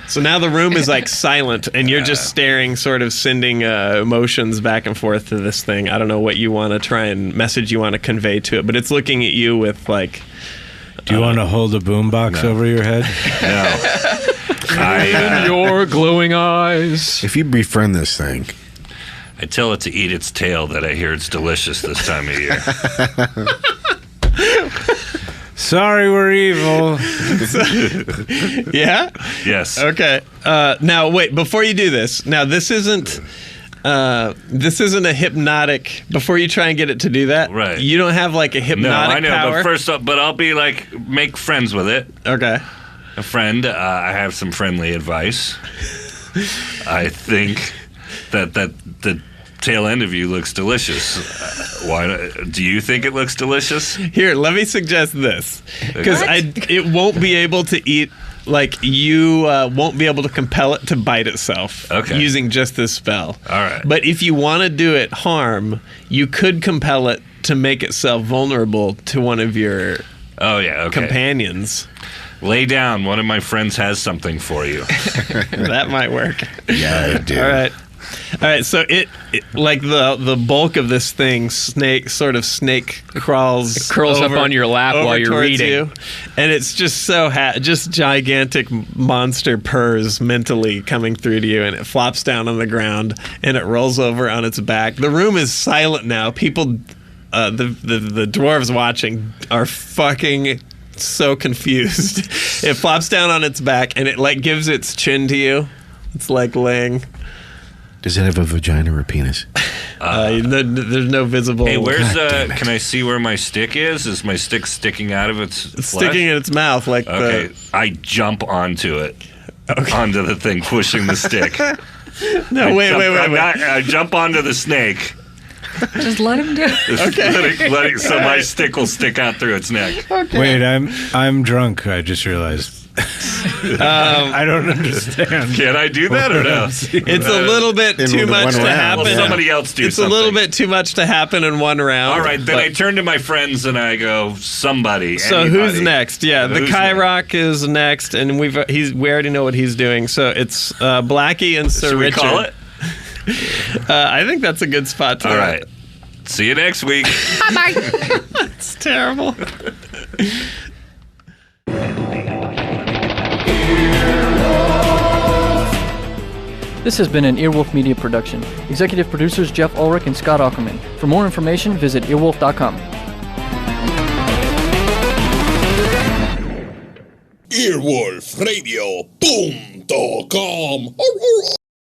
So now the room is like silent, and you're just staring, sort of sending emotions back and forth to this thing. I don't know what you want to try and message you want to convey to it, but it's looking at you with like. Do you want to hold a boombox over your head? No. In your glowing eyes. If you befriend this thing, I tell it to eat its tail that I hear it's delicious this time of year. Sorry, we're evil. Yeah? Yes. Okay. Now, wait, before you do this, now this isn't a hypnotic, before you try and get it to do that, right? You don't have like a hypnotic No, I know, power? but I'll be like, make friends with it. Okay. A friend, I have some friendly advice. I think that the tail end of you looks delicious. Do you think it looks delicious? Here, let me suggest this, because it won't be able to eat. Like, you won't be able to compel it to bite itself using just this spell. All right. But if you want to do it harm, you could compel it to make itself vulnerable to one of your companions. Lay down. One of my friends has something for you. That might work. yeah, I do. All right. So it like the bulk of this thing, snake crawls, It curls up on your lap while you're towards reading. you, and it's just just gigantic monster purrs mentally coming through to you, and it flops down on the ground and it rolls over on its back. The room is silent now. People, the dwarves watching are fucking so confused. It flops down on its back and it like gives its chin to you. It's like laying. Does it have a vagina or a penis? There's no visible. Hey, where's can I see where my stick is? Is my stick sticking out of its flesh? Sticking in its mouth like I jump onto it. Onto the thing, pushing the stick. Wait. I jump onto the snake. Just let him do it. Okay. So my stick will stick out through its neck. Okay. Wait, I'm drunk. I just realized. I don't understand. Can I do that or no? It's a little bit too much to happen. Well, somebody else do It's something. a little bit too much to happen in one round. All right, then I turn to my friends and I go, somebody. So anybody. who's next? Yeah, the Kyrock is next, and we already know what he's doing. So it's Blackie and Sir Should we Richard. call it? I think that's a good spot to. All right. See you next week. Bye. It's terrible. This has been an Earwolf Media production. Executive producers Jeff Ulrich and Scott Ackerman. For more information, visit earwolf.com. Earwolfradio.com